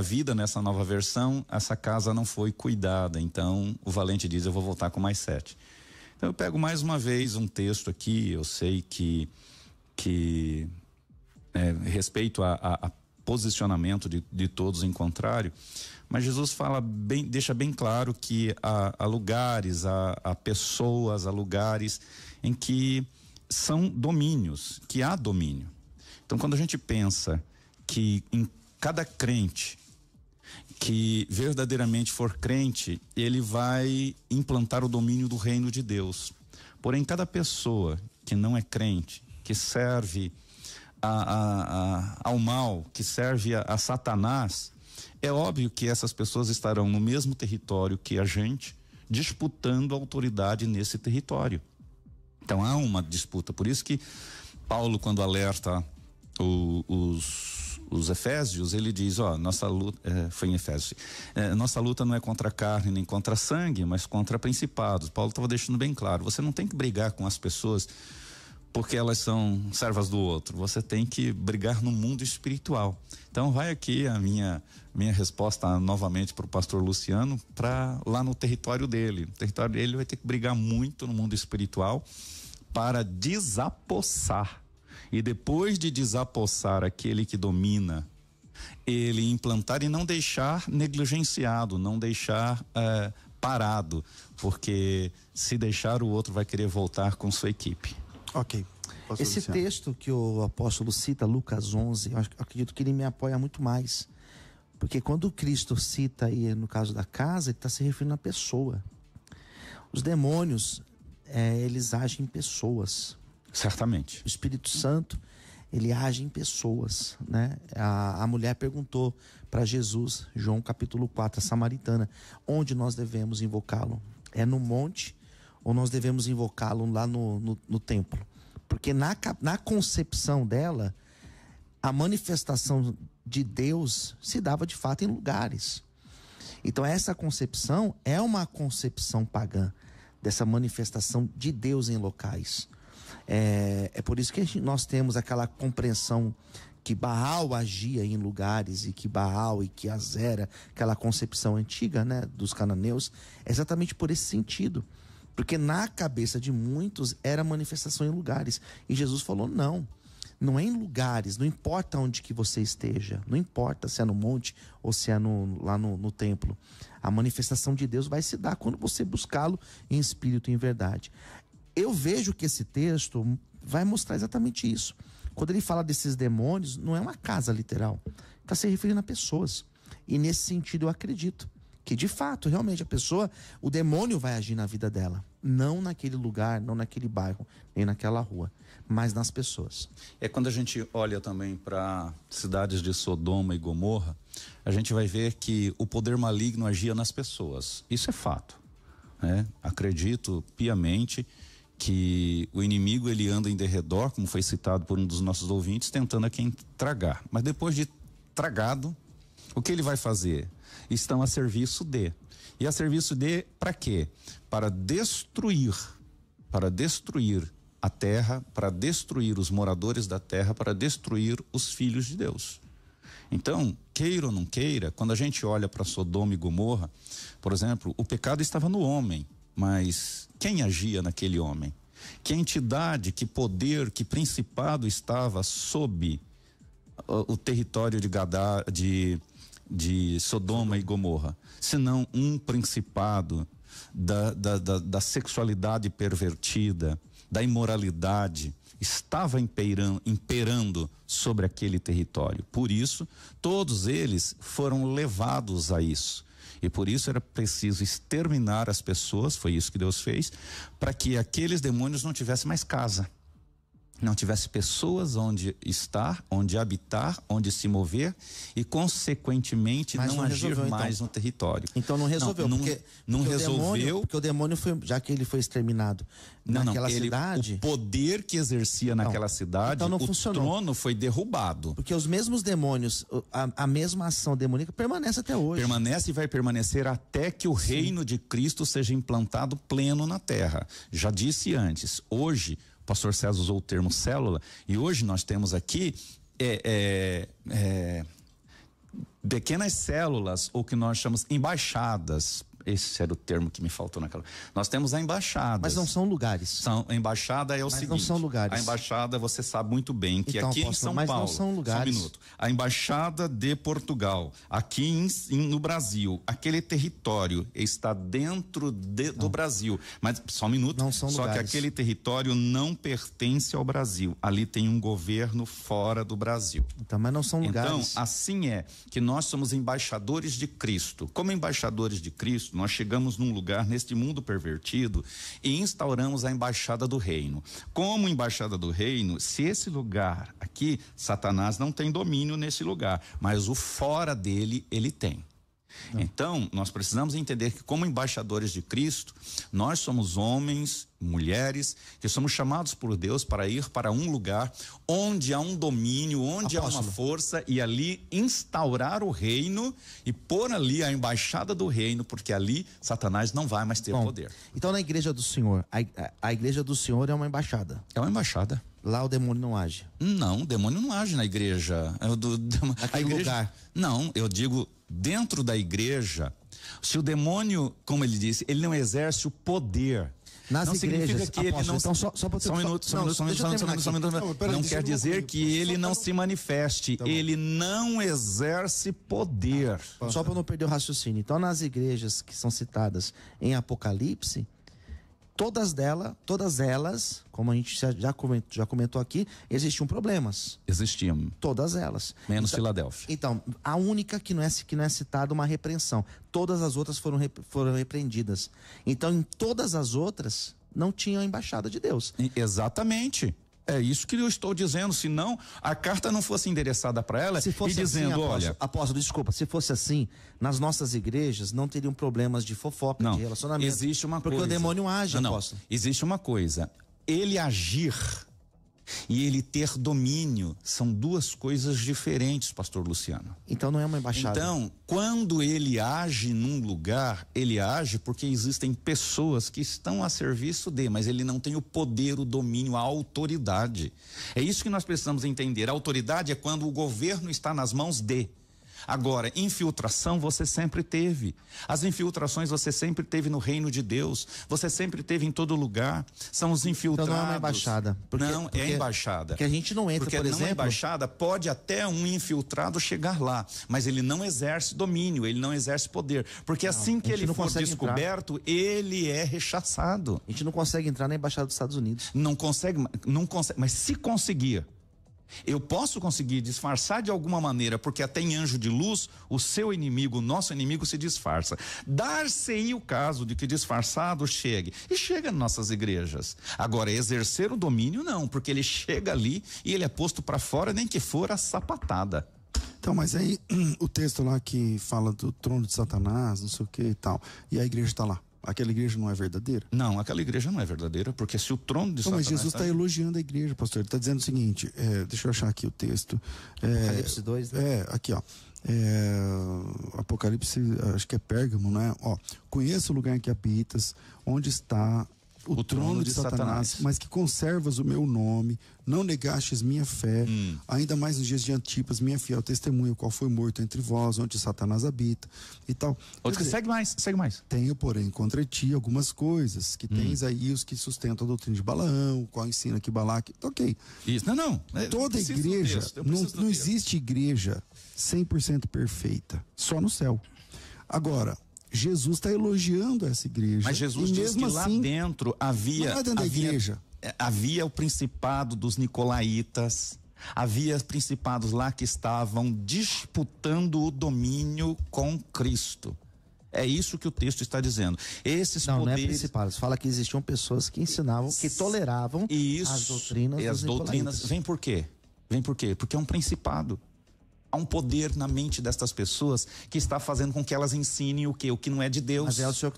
vida, nessa nova versão, essa casa não foi cuidada, então o valente diz: eu vou voltar com mais 7. Então eu pego mais uma vez um texto aqui, eu sei que respeito a posicionamento de todos em contrário, mas Jesus deixa bem claro que há lugares, há pessoas, há lugares em que são domínios, que há domínio. Então quando a gente pensa que em cada crente que verdadeiramente for crente, ele vai implantar o domínio do reino de Deus. Porém, cada pessoa que não é crente, que serve ao mal, que serve a Satanás, é óbvio que essas pessoas estarão no mesmo território que a gente, disputando autoridade nesse território. Então há uma disputa. Por isso que Paulo, quando alerta os Efésios, ele diz, nossa luta, foi em Efésios, nossa luta não é contra a carne nem contra a sangue, mas contra principados. Paulo estava deixando bem claro, você não tem que brigar com as pessoas porque elas são servas do outro, você tem que brigar no mundo espiritual. Então vai aqui a minha resposta novamente para o pastor Luciano, para lá no território dele. No território dele vai ter que brigar muito no mundo espiritual para desapossar. E depois de desapossar aquele que domina, ele implantar e não deixar negligenciado, não deixar parado, porque se deixar, o outro vai querer voltar com sua equipe. Ok. Esse texto que o apóstolo cita, Lucas 11, eu acredito que ele me apoia muito mais. Porque quando Cristo cita aí, no caso da casa, ele está se referindo à pessoa. Os demônios, eles agem em pessoas. Certamente. O Espírito Santo, ele age em pessoas, né? A mulher perguntou para Jesus, João capítulo 4, a samaritana, onde nós devemos invocá-lo? É no monte ou nós devemos invocá-lo lá no templo? Porque na concepção dela, a manifestação de Deus se dava de fato em lugares. Então essa concepção é uma concepção pagã, dessa manifestação de Deus em locais. É por isso que nós temos aquela compreensão que Baal agia em lugares e que Baal e que Azera, aquela concepção antiga, né, dos cananeus, é exatamente por esse sentido. Porque na cabeça de muitos era manifestação em lugares. E Jesus falou, não é em lugares, não importa onde que você esteja, não importa se é no monte ou se é lá no templo. A manifestação de Deus vai se dar quando você buscá-lo em espírito e em verdade. Eu vejo que esse texto vai mostrar exatamente isso. Quando ele fala desses demônios, não é uma casa literal, está se referindo a pessoas. E nesse sentido eu acredito que de fato, realmente o demônio vai agir na vida dela, não naquele lugar, não naquele bairro, nem naquela rua, mas nas pessoas. É quando a gente olha também para cidades de Sodoma e Gomorra, a gente vai ver que o poder maligno agia nas pessoas. Isso é fato, né? Acredito piamente que o inimigo ele anda em derredor, como foi citado por um dos nossos ouvintes, tentando a quem tragar. Mas depois de tragado, o que ele vai fazer? Estão a serviço de. E a serviço de para quê? Para destruir a terra, para destruir os moradores da terra, para destruir os filhos de Deus. Então, queira ou não queira, quando a gente olha para Sodoma e Gomorra, por exemplo, o pecado estava no homem, mas quem agia naquele homem? Que entidade, que poder, que principado estava sob o território de Sodoma e Gomorra? Senão um principado da sexualidade pervertida, da imoralidade, estava imperando sobre aquele território. Por isso, todos eles foram levados a isso. E por isso era preciso exterminar as pessoas, foi isso que Deus fez, para que aqueles demônios não tivessem mais casa, não tivesse pessoas onde estar, onde habitar, onde se mover e consequentemente não agir mais no território. Então não resolveu, não resolveu, porque o demônio foi, já que ele foi exterminado naquela cidade, o poder que exercia naquela cidade, então não o funcionou. Trono foi derrubado. Porque os mesmos demônios, a mesma ação demoníaca permanece até hoje. Permanece e vai permanecer até que o reino de Cristo seja implantado pleno na terra. Já disse antes, hoje o pastor César usou o termo célula, e hoje nós temos aqui pequenas células, ou que nós chamamos embaixadas. Esse era o termo que me faltou naquela. Nós temos a embaixada. Mas não são lugares. A embaixada é o seguinte. Não são lugares. A embaixada, você sabe muito bem que então, aqui em São Paulo. Mas não são lugares. Só um minuto. A embaixada de Portugal, aqui no Brasil, aquele território está dentro do Brasil. Mas só um minuto. Não são lugares. Só que aquele território não pertence ao Brasil. Ali tem um governo fora do Brasil. Então, mas não são lugares. Então, assim é que nós somos embaixadores de Cristo. Como embaixadores de Cristo, nós chegamos num lugar neste mundo pervertido e instauramos a embaixada do reino. Como embaixada do reino, se esse lugar aqui, Satanás não tem domínio nesse lugar, mas o fora dele, ele tem. Então, nós precisamos entender que, como embaixadores de Cristo, nós somos homens, mulheres, que somos chamados por Deus para ir para um lugar onde há um domínio, onde há uma força, e ali instaurar o reino e pôr ali a embaixada do reino, porque ali Satanás não vai mais ter poder. Então, na igreja do Senhor, a igreja do Senhor é uma embaixada? É uma embaixada. Lá o demônio não age? Não, o demônio não age na igreja. Naquele lugar? Não, eu digo dentro da igreja. Se o demônio, como ele disse, ele não exerce o poder. Nas não igrejas, significa que ele não... Então, só um minuto. Não quer dizer que ele não se manifeste. Ele não exerce poder. Só para não perder o raciocínio. Então, nas igrejas que são citadas em Apocalipse, todas elas, como a gente já comentou aqui, existiam problemas. Existiam. Todas elas. Menos Filadélfia. Então, a única que não é citada uma repreensão. Todas as outras foram repreendidas. Então, em todas as outras, não tinha a embaixada de Deus. Exatamente. É isso que eu estou dizendo, senão a carta não fosse endereçada para ela e dizendo, assim, olha... Apóstolo, desculpa, se fosse assim, nas nossas igrejas não teriam problemas de fofoca, de relacionamento. Existe uma coisa. Porque o demônio age, apóstolo. Existe uma coisa, ele agir e ele ter domínio são duas coisas diferentes, pastor Luciano. Então não é uma embaixada. Então, quando ele age num lugar, ele age porque existem pessoas que estão a serviço dele, mas ele não tem o poder, o domínio, a autoridade. É isso que nós precisamos entender. A autoridade é quando o governo está nas mãos de. Agora, infiltração você sempre teve. As infiltrações você sempre teve no reino de Deus. Você sempre teve em todo lugar. São os infiltrados. Então não é uma embaixada. É embaixada. Porque a gente não entra, por exemplo... Porque embaixada pode até um infiltrado chegar lá, mas ele não exerce domínio, ele não exerce poder. Porque assim que ele for descoberto, ele é rechaçado. A gente não consegue entrar na embaixada dos Estados Unidos. Não consegue, mas se conseguir... Eu posso conseguir disfarçar de alguma maneira, porque até em anjo de luz, o seu inimigo, o nosso inimigo se disfarça. Dar-se-ia o caso de que disfarçado chegue. E chega nas nossas igrejas. Agora, exercer o domínio, não, porque ele chega ali e ele é posto para fora, nem que for a sapatada. Então, mas aí o texto lá que fala do trono de Satanás, não sei o que e tal, e a igreja está lá. Aquela igreja não é verdadeira? Não, aquela igreja não é verdadeira, porque se o trono de Satanás... Mas Jesus está elogiando a igreja, pastor. Ele está dizendo o seguinte, deixa eu achar aqui o texto. Apocalipse 2, né? Aqui, ó. Apocalipse, acho que é Pérgamo, né? Ó, conheço o lugar em que habitas, onde está o trono de Satanás, mas que conservas o meu nome, não negastes minha fé, ainda mais nos dias de Antipas, minha fiel testemunha, o qual foi morto entre vós, onde Satanás habita e tal. Segue mais. Tenho, porém, contra ti algumas coisas, que tens aí os que sustentam a doutrina de Balaão, o qual ensina que Balaque... Ok. Isso, não. Toda igreja, não existe igreja 100% perfeita, só no céu. Agora... Jesus está elogiando essa igreja. Mas Jesus diz que lá dentro havia o principado dos nicolaítas, havia principados lá que estavam disputando o domínio com Cristo. É isso que o texto está dizendo. Esses poderes... Não é principados. Fala que existiam pessoas que ensinavam, que toleravam as doutrinas. E as doutrinas. Vem por quê? Porque é um principado. Há um poder na mente destas pessoas que está fazendo com que elas ensinem o quê? O que não é de Deus. Mas é o senhor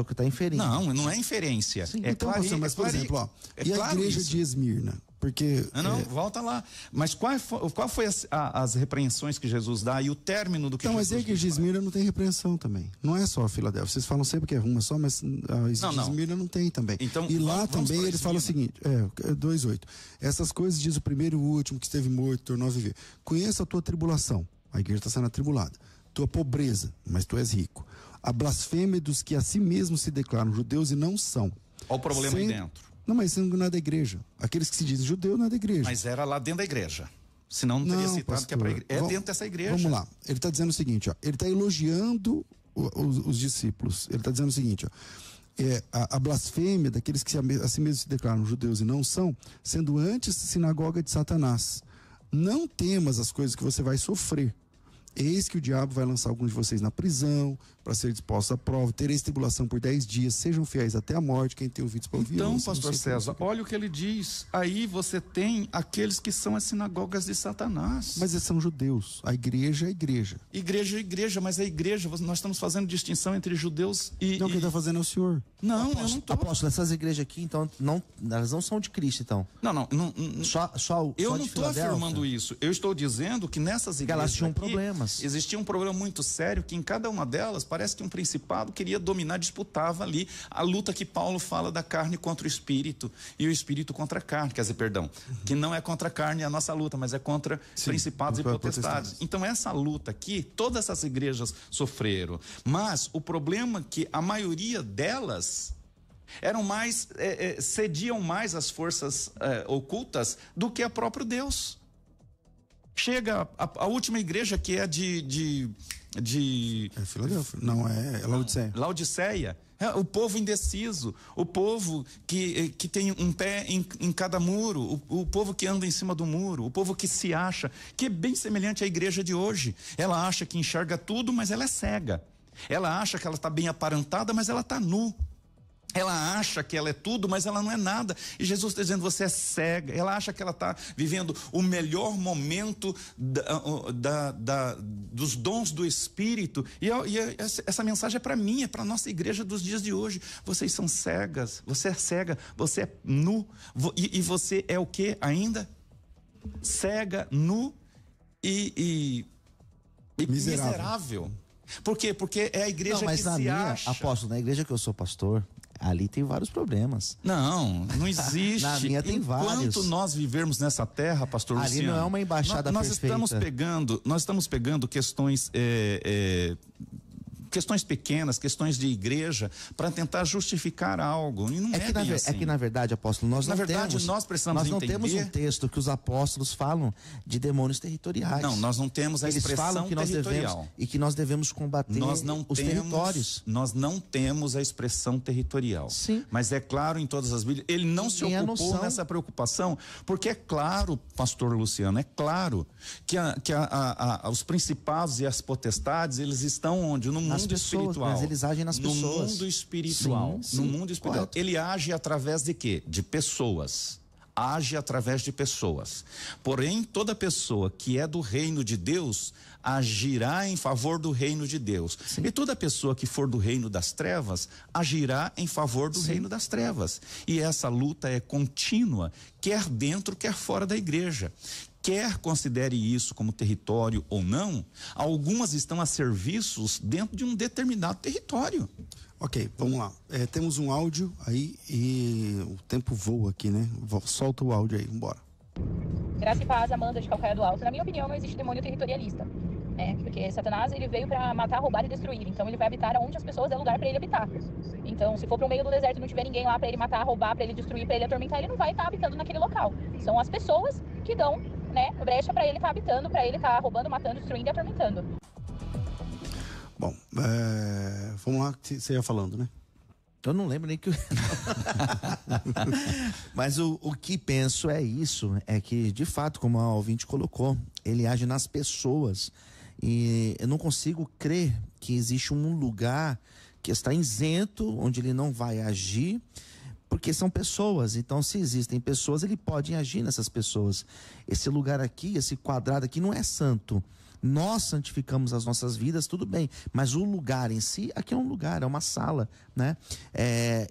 que está inferindo. Não é inferência. Sim, então, mas por exemplo, ó, e a igreja de Esmirna? Porque... volta lá. Mas qual foi as repreensões que Jesus dá e o término do que Jesus mas a igreja de Esmirna não tem repreensão também. Não é só a Filadélfia. Vocês falam sempre que é uma só, mas a igreja de Esmirna não tem também. Então, e lá também ele fala o seguinte, 2:8. Essas coisas diz o primeiro e o último que esteve morto, tornou a viver. Conheça a tua tribulação. A igreja está sendo atribulada. Tua pobreza, mas tu és rico. A blasfêmia dos que a si mesmos se declaram judeus e não são. Olha o problema aí dentro. Não, mas isso não é da igreja. Aqueles que se dizem judeu não é da igreja. Mas era lá dentro da igreja. Senão não teria citado pastor, que é para a igreja. É dentro dessa igreja. Vamos lá. Ele está dizendo o seguinte, ó. Ele está elogiando os discípulos. Ele está dizendo o seguinte, ó. A blasfêmia daqueles que a si mesmos se declaram judeus e não são, sendo antes sinagoga de Satanás. Não temas as coisas que você vai sofrer. eis que o diabo vai lançar alguns de vocês na prisão, para ser dispostos à prova, tereis tribulação por 10 dias, sejam fiéis até a morte, quem tem ouvidos para ouvir. Então, pastor César, olha o que ele diz, aí você tem aqueles que são as sinagogas de Satanás. Mas eles são judeus, a igreja é a igreja. Igreja é igreja, mas a igreja, nós estamos fazendo distinção entre judeus e... Não, quem está fazendo é o senhor. Não, apóstolo, eu não tô. Apóstolo, essas igrejas aqui, então, elas não são de Cristo, então. Não. Eu não estou afirmando isso. Eu estou dizendo que nessas igrejas elas tinham aqui, problemas. Existia um problema muito sério, que em cada uma delas, parece que um principado queria dominar, disputava ali a luta que Paulo fala da carne contra o espírito e o espírito contra a carne, quer dizer, perdão, que não é contra a carne a nossa luta, mas é contra principados e potestades. Então essa luta aqui, todas essas igrejas sofreram, mas o problema é que a maioria delas eram mais, cediam mais às forças ocultas do que a próprio Deus. Chega a última igreja que é de Filadélfia, não, é Laodiceia. Laodiceia. O povo indeciso, o povo que tem um pé em cada muro, o povo que anda em cima do muro, o povo que se acha, que é bem semelhante à igreja de hoje. Ela acha que enxerga tudo, mas ela é cega. Ela acha que ela está bem aparentada, mas ela está nu. Ela acha que ela é tudo, mas ela não é nada. E Jesus está dizendo, você é cega. Ela acha que ela está vivendo o melhor momento dos dons do Espírito. E essa mensagem é para mim, é para a nossa igreja dos dias de hoje. Vocês são cegas, você é cega, você é nu. E você é o que ainda? Cega, nu e miserável. Por quê? Porque é a igreja que se acha. Apóstolo, na igreja que eu sou pastor, ali tem vários problemas. Não existe. Na minha tem vários. Enquanto nós vivermos nessa terra, pastor ali Luciano, não é uma embaixada perfeita. Nós estamos pegando questões pequenas, questões de igreja, para tentar justificar algo. E não é bem assim. É que, na verdade, apóstolo, nós precisamos não temos um texto que os apóstolos falam de demônios territoriais. Não, nós não temos a expressão territorial. E que nós devemos combater os territórios. Nós não temos a expressão territorial. Sim. Mas é claro em todas as Bíblias, ele não se ocupou nessa preocupação, porque é claro, pastor Luciano, é claro que os principados e as potestades, eles estão onde? No mundo espiritual. Mas eles agem nas pessoas. No mundo espiritual. Sim, no mundo espiritual. Correto. Ele age através de quê? De pessoas. Age através de pessoas. Porém, toda pessoa que é do reino de Deus agirá em favor do reino de Deus. Sim. E toda pessoa que for do reino das trevas agirá em favor do reino das trevas. E essa luta é contínua, quer dentro, quer fora da igreja. Quer considere isso como território ou não, algumas estão a serviços dentro de um determinado território. Ok, vamos lá. Temos um áudio aí e o tempo voa aqui, né? Solta o áudio aí, vambora. Graça e paz, Amanda de Calcaia do Alto. Na minha opinião, não existe demônio territorialista. Porque Satanás, ele veio para matar, roubar e destruir. Então ele vai habitar onde as pessoas dão lugar para ele habitar. Então, se for para o meio do deserto e não tiver ninguém lá para ele matar, roubar, para ele destruir, para ele atormentar, ele não vai estar habitando naquele local. São as pessoas que dão, brecha para ele estar habitando, para ele estar roubando, matando, destruindo e atormentando. Bom, vamos lá, que você ia falando, né? Eu não lembro nem que... Mas o que penso é isso, é que, de fato, como a ouvinte colocou, ele age nas pessoas. E eu não consigo crer que existe um lugar que está isento, onde ele não vai agir, porque são pessoas. Então, se existem pessoas, ele pode agir nessas pessoas. Esse lugar aqui, esse quadrado aqui não é santo. Nós santificamos as nossas vidas, tudo bem, mas o lugar em si, aqui é um lugar, é uma sala, né?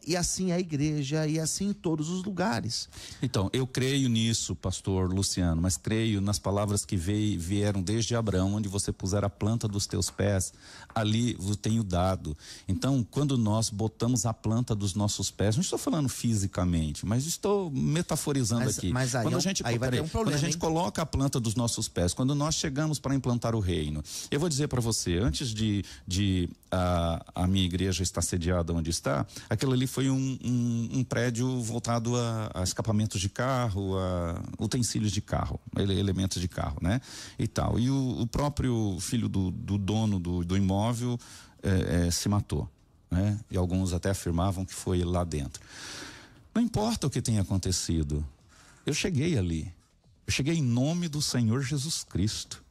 E assim é a igreja, e assim em todos os lugares. Então, eu creio nisso, pastor Luciano, mas creio nas palavras que vieram desde Abraão, onde você puser a planta dos teus pés, ali vos tenho dado. Então, quando nós botamos a planta dos nossos pés, não estou falando fisicamente, mas estou metaforizando aqui. Mas aí, quando a gente, vai ter um problema, quando a gente coloca a planta dos nossos pés, quando nós chegamos para implantar o reino, eu vou dizer para você, antes de a minha igreja estar sediada onde está, aquilo ali foi um prédio voltado a escapamentos de carro, a utensílios de carro, elementos de carro, né? E tal. E o próprio filho do dono do imóvel se matou, né? E alguns até afirmavam que foi lá dentro. Não importa o que tenha acontecido, eu cheguei ali. Eu cheguei em nome do Senhor Jesus Cristo.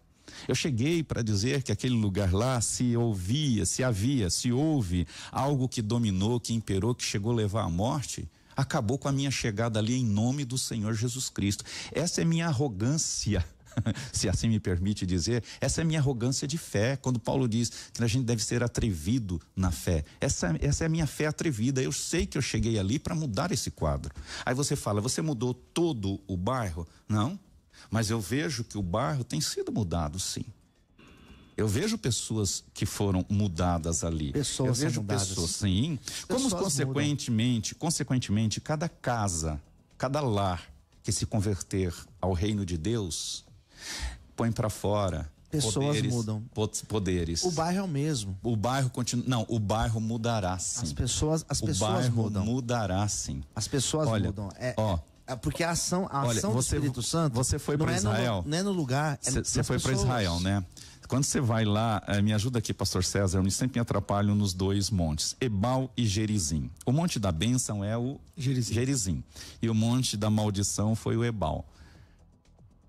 Eu cheguei para dizer que aquele lugar lá se houve algo que dominou, que imperou, que chegou a levar à morte, acabou com a minha chegada ali em nome do Senhor Jesus Cristo. Essa é minha arrogância, se assim me permite dizer, essa é minha arrogância de fé, quando Paulo diz que a gente deve ser atrevido na fé. Essa é a minha fé atrevida. Eu sei que eu cheguei ali para mudar esse quadro. Aí você fala, você mudou todo o bairro? Não, mas eu vejo que o bairro tem sido mudado, sim. Eu vejo pessoas que foram mudadas ali. Pessoas eu vejo mudadas. pessoas, sim. Como consequentemente, cada casa, cada lar que se converter ao reino de Deus, põe para fora pessoas mudam. Poderes. O bairro é o mesmo. O bairro continua. Não, o bairro mudará sim. As pessoas mudam. Mudará sim. As pessoas mudam. Porque a ação do Espírito Santo. Você foi para Israel? Não é no lugar. Você foi para Israel, né? Quando você vai lá, me ajuda aqui, pastor César, eu sempre me atrapalho nos dois montes, Ebal e Gerizim. O monte da bênção é o Gerizim. E o monte da maldição foi o Ebal.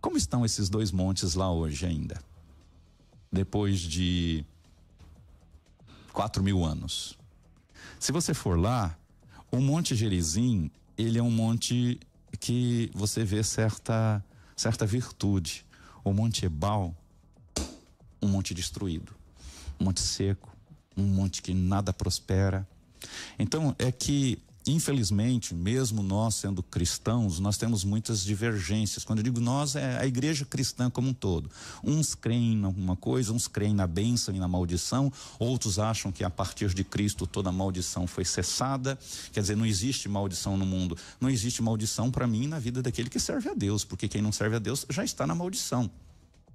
Como estão esses dois montes lá hoje ainda? Depois de 4.000 anos. Se você for lá, o monte Gerizim, ele é um monte que você vê certa virtude. O monte Ebal, um monte destruído, um monte seco, um monte que nada prospera. Então é que, infelizmente, mesmo nós sendo cristãos, nós temos muitas divergências. Quando eu digo nós, é a igreja cristã como um todo. Uns creem em alguma coisa, uns creem na bênção e na maldição, outros acham que a partir de Cristo toda maldição foi cessada. Quer dizer, não existe maldição no mundo. Não existe maldição para mim na vida daquele que serve a Deus, porque quem não serve a Deus já está na maldição.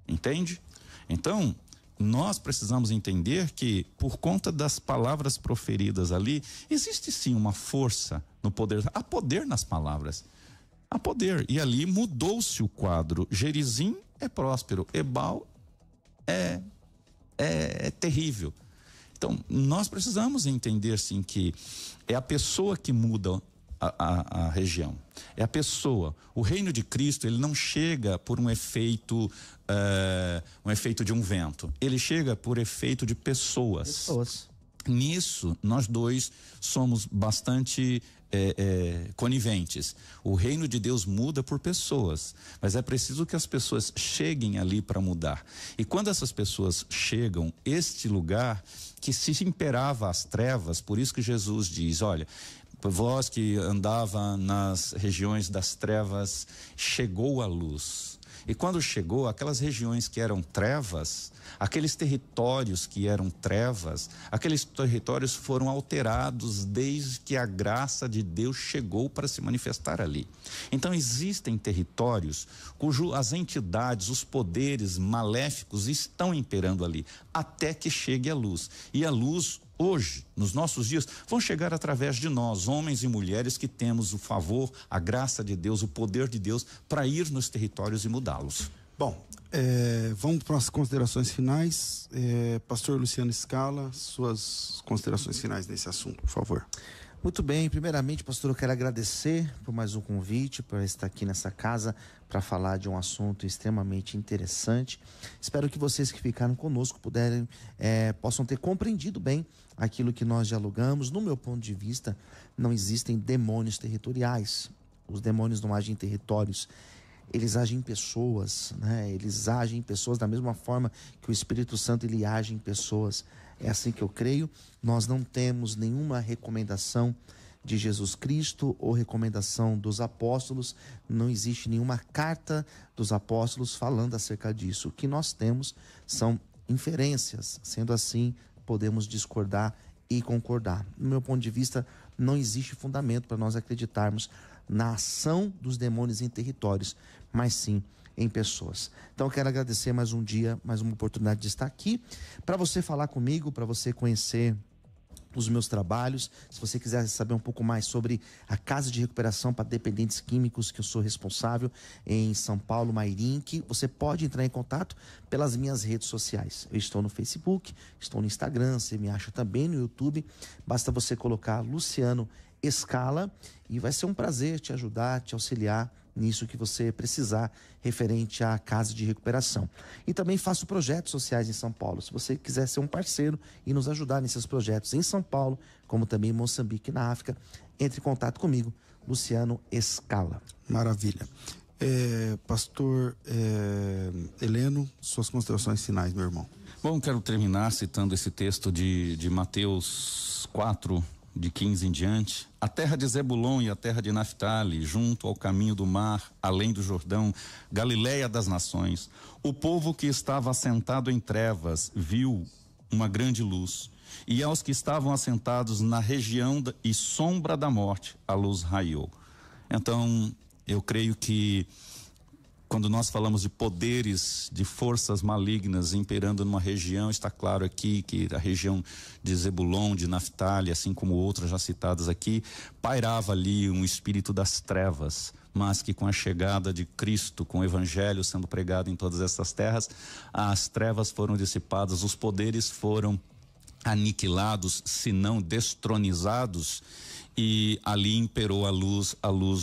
Entende? Então, nós precisamos entender que, por conta das palavras proferidas ali, existe sim uma força no poder. Há poder nas palavras. Há poder. E ali mudou-se o quadro. Gerizim é próspero. Ebal é terrível. Então, nós precisamos entender sim que é a pessoa que muda a região. É a pessoa. O reino de Cristo, ele não chega por um efeito de um vento. Ele chega por efeito de pessoas. Nisso, nós dois somos bastante coniventes. O reino de Deus muda por pessoas, mas é preciso que as pessoas cheguem ali para mudar. E quando essas pessoas chegam, este lugar que se imperava as trevas, por isso que Jesus diz, olha, vós que andava nas regiões das trevas, chegou a luz. E quando chegou, aquelas regiões que eram trevas, aqueles territórios que eram trevas, aqueles territórios foram alterados desde que a graça de Deus chegou para se manifestar ali. Então existem territórios cujo as entidades, os poderes maléficos estão imperando ali, até que chegue a luz. E a luz, hoje, nos nossos dias, vão chegar através de nós, homens e mulheres que temos o favor, a graça de Deus, o poder de Deus para ir nos territórios e mudá-los. Bom, vamos para as considerações finais. Pastor Luciano Scala, suas considerações finais nesse assunto, por favor. Muito bem, primeiramente, pastor, eu quero agradecer por mais um convite, por estar aqui nessa casa para falar de um assunto extremamente interessante. Espero que vocês que ficaram conosco possam ter compreendido bem aquilo que nós dialogamos. No meu ponto de vista, não existem demônios territoriais. Os demônios não agem em territórios, eles agem em pessoas, né? Eles agem em pessoas da mesma forma que o Espírito Santo ele age em pessoas. É assim que eu creio. Nós não temos nenhuma recomendação de Jesus Cristo ou recomendação dos apóstolos. Não existe nenhuma carta dos apóstolos falando acerca disso. O que nós temos são inferências. Sendo assim, podemos discordar e concordar. No meu ponto de vista, não existe fundamento para nós acreditarmos na ação dos demônios em territórios, mas sim em pessoas. Então eu quero agradecer mais um dia, mais uma oportunidade de estar aqui, para você falar comigo, para você conhecer os meus trabalhos. Se você quiser saber um pouco mais sobre a Casa de Recuperação para Dependentes Químicos, que eu sou responsável em São Paulo, Mairink, você pode entrar em contato pelas minhas redes sociais. Eu estou no Facebook, estou no Instagram, você me acha também no YouTube. Basta você colocar Luciano Scala e vai ser um prazer te ajudar, te auxiliar nisso que você precisar referente à casa de recuperação. E também faço projetos sociais em São Paulo. Se você quiser ser um parceiro e nos ajudar nesses projetos em São Paulo, como também em Moçambique e na África, entre em contato comigo, Luciano Escala. Maravilha. Pastor Heleno, suas considerações finais, meu irmão. Bom, quero terminar citando esse texto de Mateus 4, de 15 em diante. A terra de Zebulon e a terra de Naftali, junto ao caminho do mar, além do Jordão, Galiléia das nações. O povo que estava assentado em trevas viu uma grande luz. E aos que estavam assentados na região e sombra da morte, a luz raiou. Então, eu creio que quando nós falamos de poderes, de forças malignas imperando numa região, está claro aqui que a região de Zebulon, de Naftali, assim como outras já citadas aqui, pairava ali um espírito das trevas, mas que com a chegada de Cristo, com o evangelho sendo pregado em todas essas terras, as trevas foram dissipadas, os poderes foram aniquilados, se não destronizados, e ali imperou a luz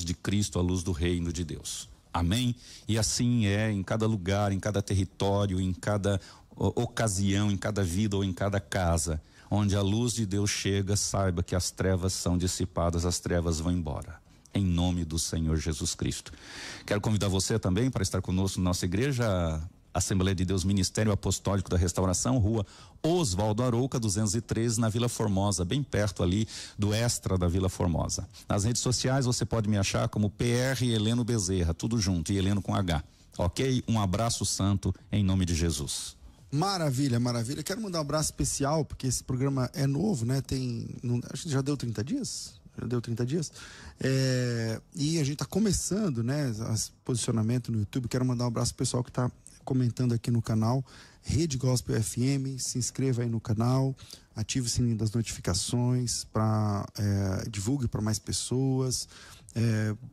de Cristo, a luz do reino de Deus. Amém? E assim é em cada lugar, em cada território, em cada ocasião, em cada vida ou em cada casa, onde a luz de Deus chega, saiba que as trevas são dissipadas, as trevas vão embora. Em nome do Senhor Jesus Cristo. Quero convidar você também para estar conosco na nossa igreja, Assembleia de Deus Ministério Apostólico da Restauração, Rua Oswaldo Arouca, 213, na Vila Formosa, bem perto ali do Extra da Vila Formosa. Nas redes sociais você pode me achar como PR Heleno Bezerra, tudo junto, e Heleno com H. Ok? Um abraço santo em nome de Jesus. Maravilha, maravilha. Quero mandar um abraço especial, porque esse programa é novo, né? Acho que já deu 30 dias? Já deu 30 dias. E a gente está começando, né? Esse posicionamento no YouTube. Quero mandar um abraço pro pessoal que está comentando aqui no canal, Rede Gospel FM, se inscreva aí no canal, ative o sininho das notificações, divulgue para mais pessoas.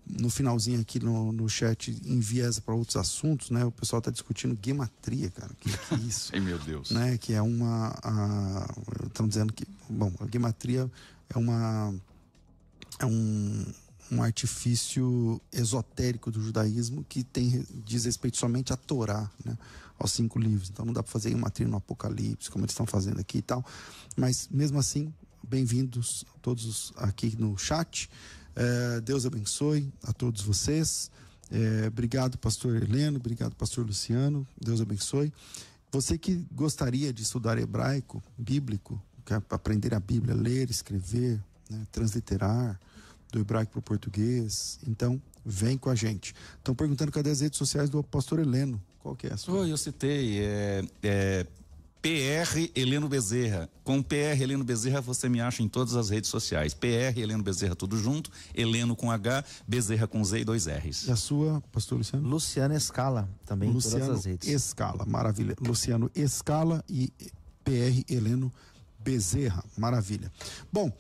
No finalzinho aqui no chat, enviesa para outros assuntos, né? O pessoal está discutindo gematria, cara. Que é isso? Ai, meu Deus. Né? Que é estão dizendo que, bom, a gematria é um artifício esotérico do judaísmo que diz respeito somente à Torá, né? Aos 5 livros. Então não dá para fazer gematria no Apocalipse, como eles estão fazendo aqui e tal. Mas mesmo assim, bem-vindos todos aqui no chat. Deus abençoe a todos vocês. Obrigado, pastor Heleno. Obrigado, pastor Luciano. Deus abençoe. Você que gostaria de estudar hebraico, bíblico, quer aprender a Bíblia, ler, escrever, né, transliterar, do hebraico para o português, então vem com a gente. Estão perguntando cadê as redes sociais do pastor Heleno. Qual que é a sua? Eu citei, PR Heleno Bezerra. Com PR Heleno Bezerra você me acha em todas as redes sociais. PR Heleno Bezerra, tudo junto, Heleno com H, Bezerra com Z e 2 R's. E a sua, pastor Luciano? Luciano Escala, também Luciano em todas as redes. Escala, maravilha. Luciano Escala e PR Heleno Bezerra, maravilha. Bom,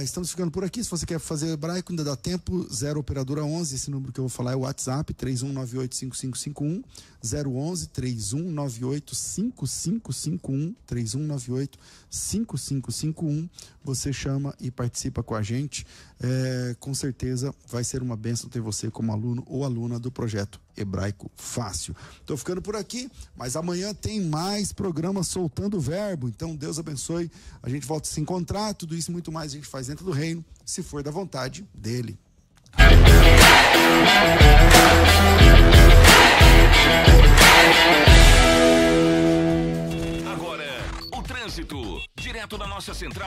estamos ficando por aqui. Se você quer fazer hebraico, ainda dá tempo. 0 operadora 11, esse número que eu vou falar é o WhatsApp, 3198-5551, 011 3198-5551, 3198-5551. Você chama e participa com a gente. Com certeza vai ser uma bênção ter você como aluno ou aluna do projeto Hebraico Fácil. Estou ficando por aqui, mas amanhã tem mais programa Soltando o Verbo. Então Deus abençoe. A gente volta a se encontrar. Tudo isso e muito mais a gente faz dentro do reino, se for da vontade dele. Agora, o trânsito, direto da nossa central.